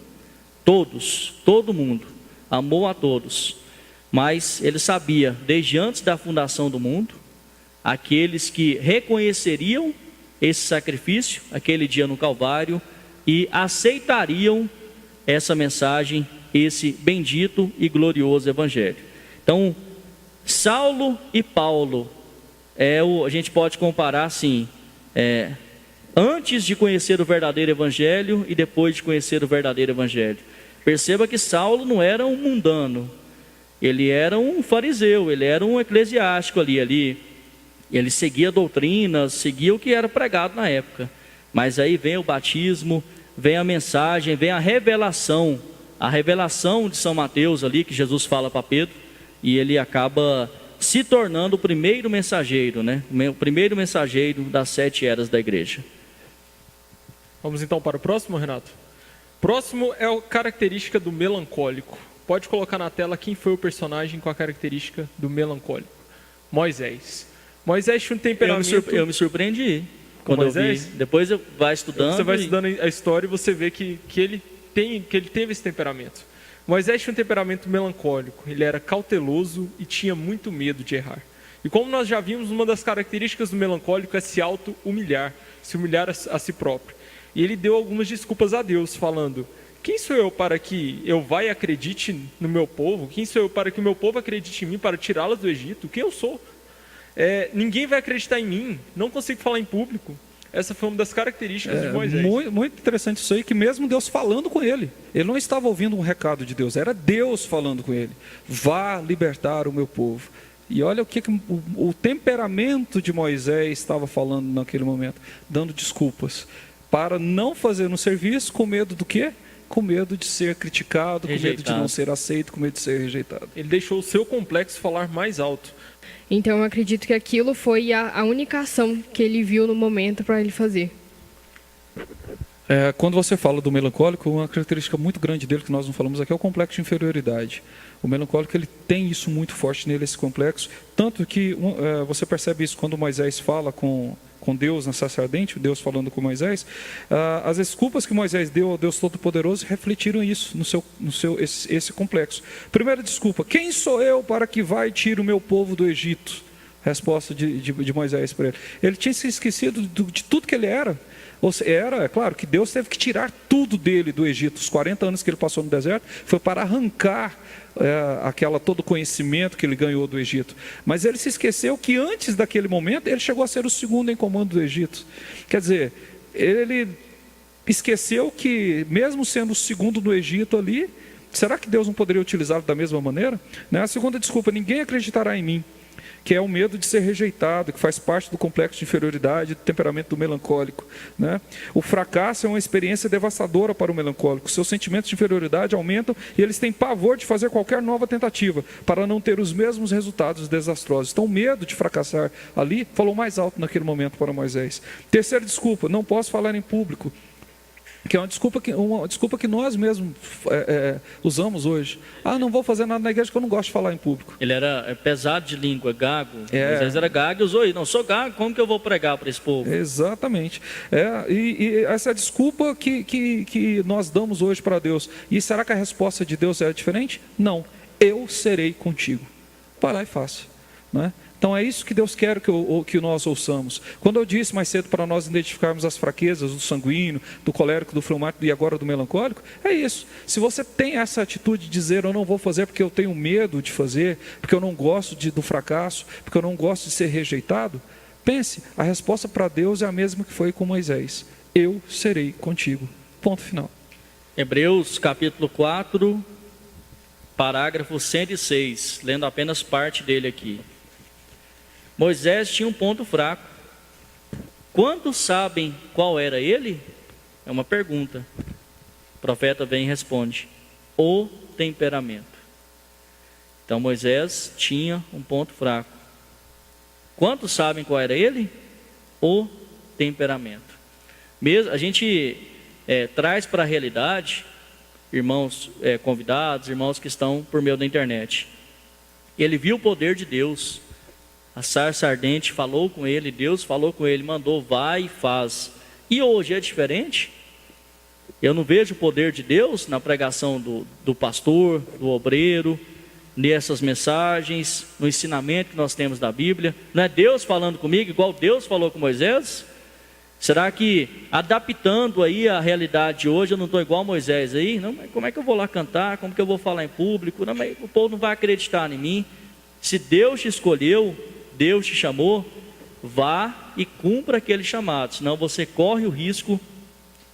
todo mundo, amou a todos, mas Ele sabia, desde antes da fundação do mundo, aqueles que reconheceriam esse sacrifício, aquele dia no Calvário, e aceitariam essa mensagem, esse bendito e glorioso evangelho. Então, Saulo e Paulo, a gente pode comparar assim, antes de conhecer o verdadeiro evangelho e depois de conhecer o verdadeiro evangelho. Perceba que Saulo não era um mundano, ele era um fariseu, ele era um eclesiástico ali, ele seguia doutrinas, seguia o que era pregado na época. Mas aí vem o batismo, vem a mensagem, vem a revelação de São Mateus ali, que Jesus fala para Pedro, e ele acaba se tornando o primeiro mensageiro, o primeiro mensageiro das 7 eras da igreja. Vamos então para o próximo, Renato? Próximo é a característica do melancólico. Pode colocar na tela quem foi o personagem com a característica do melancólico. Moisés. Moisés tinha um temperamento... Eu me surpreendi quando Moisés? eu vi. Depois vai estudando. Você vai estudando a história e você vê que ele teve esse temperamento. Moisés tinha um temperamento melancólico, ele era cauteloso e tinha muito medo de errar. E como nós já vimos, uma das características do melancólico é se auto-humilhar, se humilhar a si próprio. E ele deu algumas desculpas a Deus, falando: quem sou eu para que eu vá e acredite no meu povo? Quem sou eu para que o meu povo acredite em mim, para tirá-los do Egito? Quem eu sou? Ninguém vai acreditar em mim, não consigo falar em público. Essa foi uma das características de Moisés. Muito interessante isso aí, que mesmo Deus falando com ele não estava ouvindo um recado de Deus, era Deus falando com ele: vá libertar o meu povo. E olha o que o temperamento de Moisés estava falando naquele momento, dando desculpas para não fazer um serviço, com medo do quê? Com medo de ser criticado, com medo de não ser aceito, com medo de ser rejeitado. Ele deixou o seu complexo falar mais alto. Então eu acredito que aquilo foi a única ação que ele viu no momento para ele fazer. Quando você fala do melancólico, uma característica muito grande dele que nós não falamos aqui é o complexo de inferioridade. O melancólico, ele tem isso muito forte nele, esse complexo, tanto que você percebe isso quando Moisés fala com Deus na sarça ardente, Deus falando com Moisés. As desculpas que Moisés deu ao Deus Todo-Poderoso refletiram isso esse complexo. Primeira desculpa: quem sou eu para que vá e tire o meu povo do Egito? resposta de Moisés para ele. Ele tinha se esquecido de tudo que ele era. Ou seja, é claro que Deus teve que tirar tudo dele do Egito. Os 40 anos que ele passou no deserto foi para arrancar todo o conhecimento que ele ganhou do Egito. Mas ele se esqueceu que antes daquele momento ele chegou a ser o segundo em comando do Egito. Quer dizer, ele esqueceu que mesmo sendo o segundo no Egito ali, será que Deus não poderia utilizá-lo da mesma maneira? A segunda desculpa: ninguém acreditará em mim, que é o medo de ser rejeitado, que faz parte do complexo de inferioridade, do temperamento do melancólico. O fracasso é uma experiência devastadora para o melancólico. Seus sentimentos de inferioridade aumentam e eles têm pavor de fazer qualquer nova tentativa, para não ter os mesmos resultados desastrosos. Então o medo de fracassar ali falou mais alto naquele momento para Moisés. Terceira desculpa: não posso falar em público. Que é uma desculpa que nós mesmos usamos hoje. Não vou fazer nada na igreja porque eu não gosto de falar em público. Ele era pesado de língua, gago. Moisés era gago e usou isso. Não, sou gago, como que eu vou pregar para esse povo? Exatamente. E essa é a desculpa que nós damos hoje para Deus. E será que a resposta de Deus é diferente? Não. Eu serei contigo. Vai lá e faça. Então é isso que Deus quer que nós ouçamos. Quando eu disse mais cedo para nós identificarmos as fraquezas do sanguíneo, do colérico, do fleumático e agora do melancólico, é isso. Se você tem essa atitude de dizer: eu não vou fazer porque eu tenho medo de fazer, porque eu não gosto do fracasso, porque eu não gosto de ser rejeitado, pense, a resposta para Deus é a mesma que foi com Moisés: eu serei contigo. Ponto final. Hebreus capítulo 4, parágrafo 106, lendo apenas parte dele aqui. Moisés tinha um ponto fraco. Quantos sabem qual era ele? É uma pergunta. O profeta vem e responde: o temperamento. Então Moisés tinha um ponto fraco. Quantos sabem qual era ele? O temperamento. A gente traz para a realidade, irmãos convidados, irmãos que estão por meio da internet. Ele viu o poder de Deus. A sarça ardente falou com ele, Deus falou com ele, mandou: vai e faz. E hoje é diferente? Eu não vejo o poder de Deus na pregação do pastor, do obreiro, nessas mensagens, no ensinamento que nós temos da Bíblia. Não é Deus falando comigo igual Deus falou com Moisés? Será que adaptando aí a realidade de hoje eu não estou igual Moisés aí? Não, mas como é que eu vou lá cantar? Como que eu vou falar em público? Não, mas o povo não vai acreditar em mim. Se Deus te escolheu, Deus te chamou, vá e cumpra aquele chamado, senão você corre o risco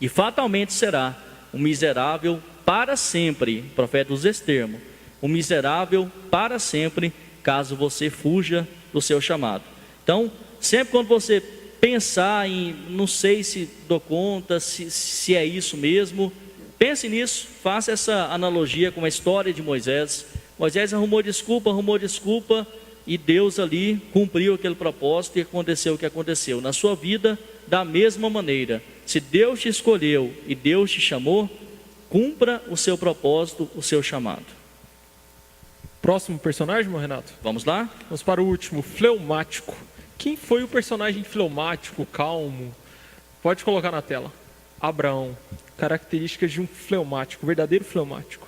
e fatalmente será um miserável para sempre. O profeta usa esse termo: um miserável para sempre, caso você fuja do seu chamado. Então, sempre quando você pensar em, não sei se dou conta, se é isso mesmo, pense nisso, faça essa analogia com a história de Moisés. Moisés arrumou desculpa, e Deus ali cumpriu aquele propósito e aconteceu o que aconteceu. Na sua vida, da mesma maneira, se Deus te escolheu e Deus te chamou, cumpra o seu propósito, o seu chamado. Próximo personagem, meu Renato? Vamos lá? Vamos para o último, fleumático. Quem foi o personagem fleumático, calmo? Pode colocar na tela. Abraão. Características de um fleumático, verdadeiro fleumático.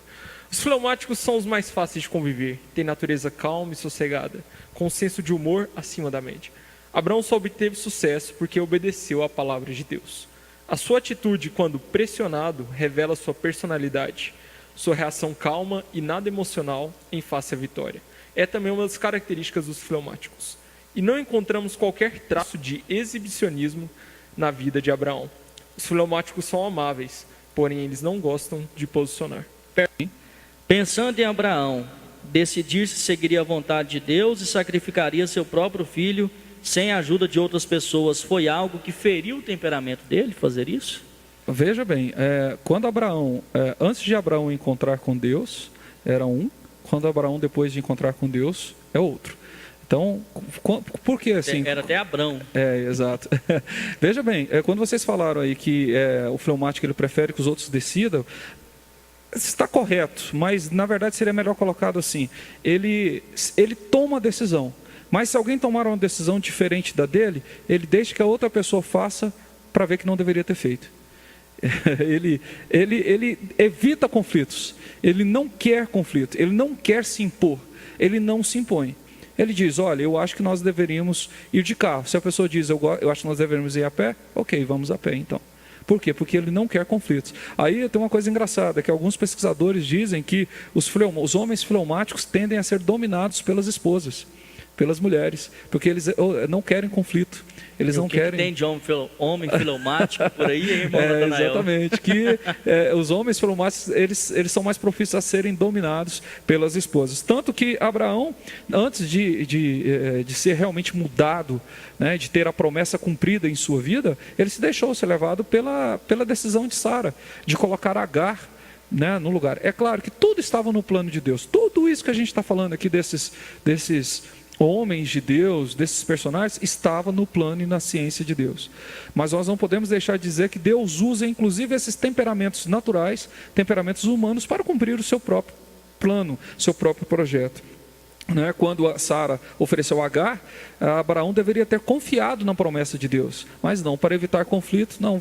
Os fleumáticos são os mais fáceis de conviver, têm natureza calma e sossegada, com um senso de humor acima da média. Abraão só obteve sucesso porque obedeceu à palavra de Deus. A sua atitude, quando pressionado, revela sua personalidade, sua reação calma e nada emocional em face à vitória. É também uma das características dos fleumáticos. E não encontramos qualquer traço de exibicionismo na vida de Abraão. Os fleumáticos são amáveis, porém eles não gostam de posicionar. Pensando em Abraão, decidir se seguiria a vontade de Deus e sacrificaria seu próprio filho sem a ajuda de outras pessoas, foi algo que feriu o temperamento dele fazer isso? Veja bem, quando Abraão, antes de Abraão encontrar com Deus, era um, quando Abraão depois de encontrar com Deus, é outro. Então, por que assim? Era até Abrão. Exato. Veja bem, quando vocês falaram aí que o fleumático ele prefere que os outros decidam, está correto, mas na verdade seria melhor colocado assim: ele toma a decisão, mas se alguém tomar uma decisão diferente da dele, ele deixa que a outra pessoa faça para ver que não deveria ter feito. Ele evita conflitos, ele não quer conflito, ele não quer se impor, ele não se impõe. Ele diz, olha, eu acho que nós deveríamos ir de carro. Se a pessoa diz, eu acho que nós deveríamos ir a pé, ok, vamos a pé então. Por quê? Porque ele não quer conflitos. Aí tem uma coisa engraçada, que alguns pesquisadores dizem que os homens fleumáticos tendem a ser dominados pelas esposas, pelas mulheres, porque eles não querem conflito. Eles não querem. Que tem de homem fleumático por aí, hein, irmão Natanael? Exatamente, que os homens fleumáticos, eles são mais propícios a serem dominados pelas esposas. Tanto que Abraão, antes de ser realmente mudado, né, de ter a promessa cumprida em sua vida, ele se deixou ser levado pela decisão de Sara, de colocar Agar, né, no lugar. É claro que tudo estava no plano de Deus. Tudo isso que a gente está falando aqui desses homens de Deus, desses personagens, estava no plano e na ciência de Deus. Mas nós não podemos deixar de dizer que Deus usa inclusive esses temperamentos naturais, temperamentos humanos, para cumprir o seu próprio plano, seu próprio projeto. Quando a Sara ofereceu Agar, Abraão deveria ter confiado na promessa de Deus, mas não, para evitar conflitos, não,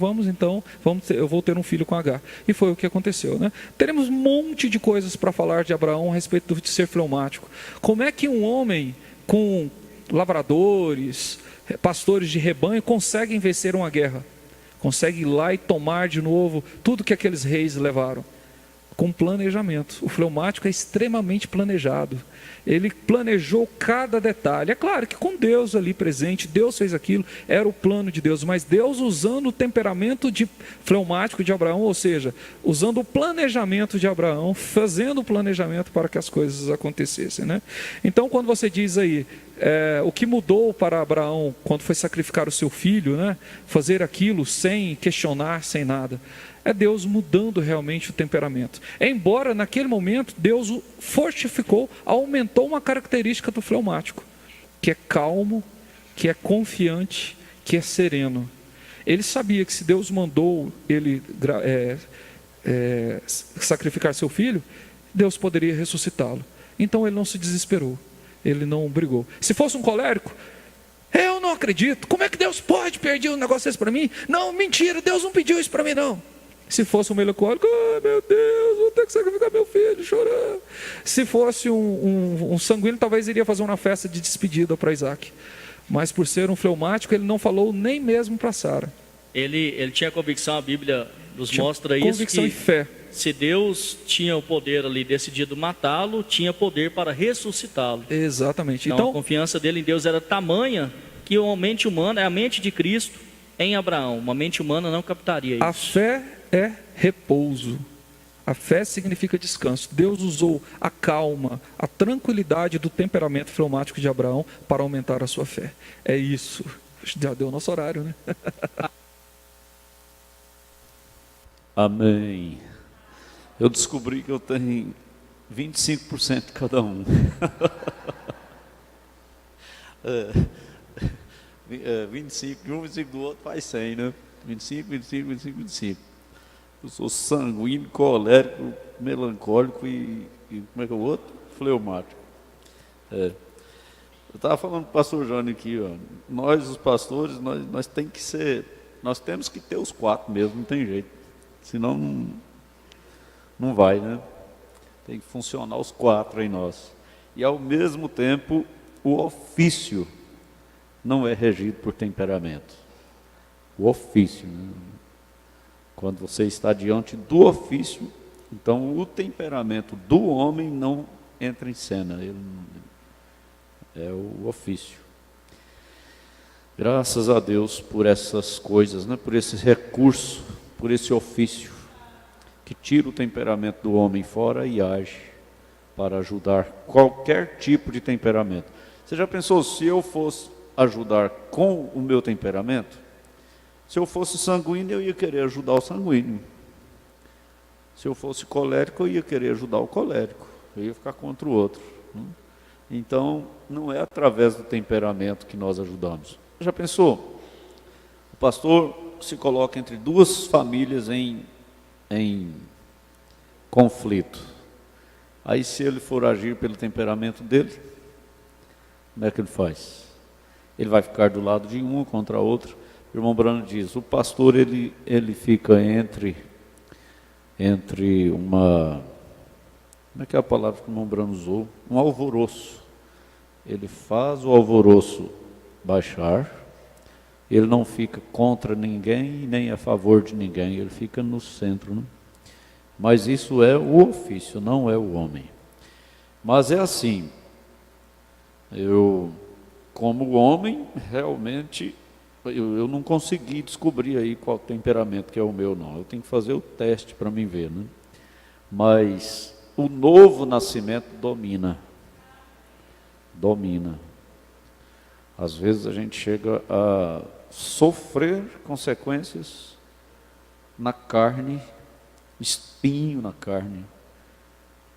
eu vou ter um filho com Agar. E foi o que aconteceu. Teremos um monte de coisas para falar de Abraão a respeito de ser fleumático. Como é que um homem com lavradores, pastores de rebanho, conseguem vencer uma guerra? Consegue ir lá e tomar de novo tudo que aqueles reis levaram? Com planejamento. O fleumático é extremamente planejado. Ele planejou cada detalhe. É claro que com Deus ali presente, Deus fez aquilo, era o plano de Deus, mas Deus usando o temperamento de fleumático de Abraão, ou seja, usando o planejamento de Abraão, fazendo o planejamento para que as coisas acontecessem. Então, quando você diz aí, o que mudou para Abraão quando foi sacrificar o seu filho, fazer aquilo sem questionar, sem nada, é Deus mudando realmente o temperamento. Embora naquele momento Deus o fortificou, aumentou uma característica do fleumático, que é calmo, que é confiante, que é sereno. Ele sabia que se Deus mandou ele sacrificar seu filho, Deus poderia ressuscitá-lo. Então ele não se desesperou, ele não brigou. Se fosse um colérico, eu não acredito, como é que Deus pode pedir um negócio desse para mim? Não, mentira, Deus não pediu isso para mim não. Se fosse um melancólico, meu Deus, vou ter que sacrificar meu filho, chorando. Se fosse um sanguíneo, talvez iria fazer uma festa de despedida para Isaac. Mas por ser um fleumático, ele não falou nem mesmo para Sara. Ele tinha convicção, a Bíblia nos mostra isso, convicção que e fé. Se Deus tinha o poder ali, decidido matá-lo, tinha poder para ressuscitá-lo. Exatamente. Então a confiança dele em Deus era tamanha que a mente humana, é a mente de Cristo em Abraão. Uma mente humana não captaria isso. A fé é repouso. A fé significa descanso. Deus usou a calma, a tranquilidade do temperamento fleumático de Abraão para aumentar a sua fé. É isso. Já deu o nosso horário, Amém. Eu descobri que eu tenho 25% de cada um. 25 de um, 25 do outro faz 100, né? 25, 25, 25, 25. Eu sou sanguíneo, colérico, melancólico e como é que é o outro? Fleumático. Eu estava falando com o pastor Jânio aqui, ó. Nós, os pastores, nós temos que ter os 4 mesmo, não tem jeito. Senão não vai, né? Tem que funcionar os 4 em nós. E ao mesmo tempo, o ofício não é regido por temperamento. O ofício, né? Quando você está diante do ofício, então o temperamento do homem não entra em cena, é o ofício. Graças a Deus por essas coisas, né? Por esse recurso, por esse ofício, que tira o temperamento do homem fora e age para ajudar qualquer tipo de temperamento. Você já pensou, se eu fosse ajudar com o meu temperamento? Se eu fosse sanguíneo, eu ia querer ajudar o sanguíneo. Se eu fosse colérico, eu ia querer ajudar o colérico. Eu ia ficar contra o outro. Então, não é através do temperamento que nós ajudamos. Já pensou? O pastor se coloca entre 2 famílias em conflito. Aí, se ele for agir pelo temperamento dele, como é que ele faz? Ele vai ficar do lado de um contra o outro. O irmão Brano diz, o pastor ele fica entre uma, como é que é a palavra que o irmão Brano usou? Um alvoroço. ele faz o alvoroço baixar, ele não fica contra ninguém e nem a favor de ninguém, ele fica no centro, né? Mas isso é o ofício, não é o homem. Mas é assim, eu, como homem, realmente, eu não consegui descobrir aí qual temperamento que é o meu, não. Eu tenho que fazer o teste para mim ver, né? Mas o novo nascimento domina. Às vezes a gente chega a sofrer consequências na carne, espinho na carne,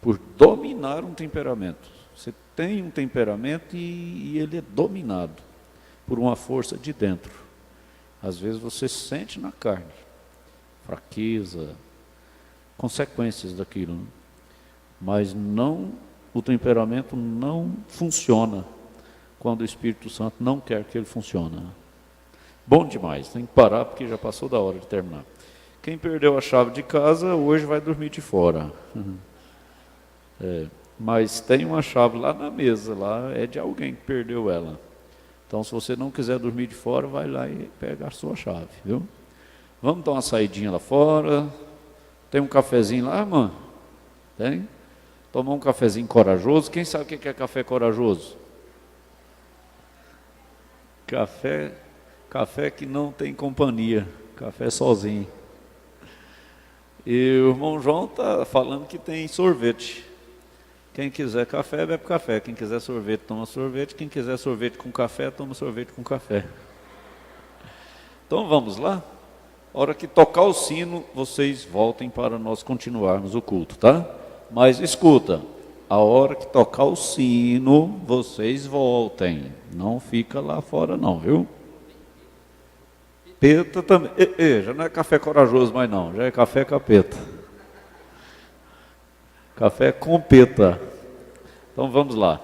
por dominar um temperamento. Você tem um temperamento e ele é dominado por uma força de dentro. Às vezes você sente na carne fraqueza, consequências daquilo, né? Mas não, o temperamento não funciona quando o Espírito Santo não quer que ele funcione. Bom demais, tem que parar porque já passou da hora de terminar. Quem perdeu a chave de casa hoje vai dormir de fora. Mas tem uma chave lá na mesa, lá é de alguém que perdeu ela. Então, se você não quiser dormir de fora, vai lá e pega a sua chave, viu? Vamos dar uma saidinha lá fora. Tem um cafezinho lá, mano? Tem? Tomar um cafezinho corajoso. Quem sabe o que é café corajoso? Café que não tem companhia. Café sozinho. E o irmão João está falando que tem sorvete. Quem quiser café, bebe café. Quem quiser sorvete, toma sorvete. Quem quiser sorvete com café, toma sorvete com café. Então vamos lá? A hora que tocar o sino, vocês voltem para nós continuarmos o culto, tá? Mas escuta, a hora que tocar o sino, vocês voltem. Não fica lá fora não, viu? Peta também. Já não é café corajoso mais não, já é café capeta. Café com peta. Então vamos lá.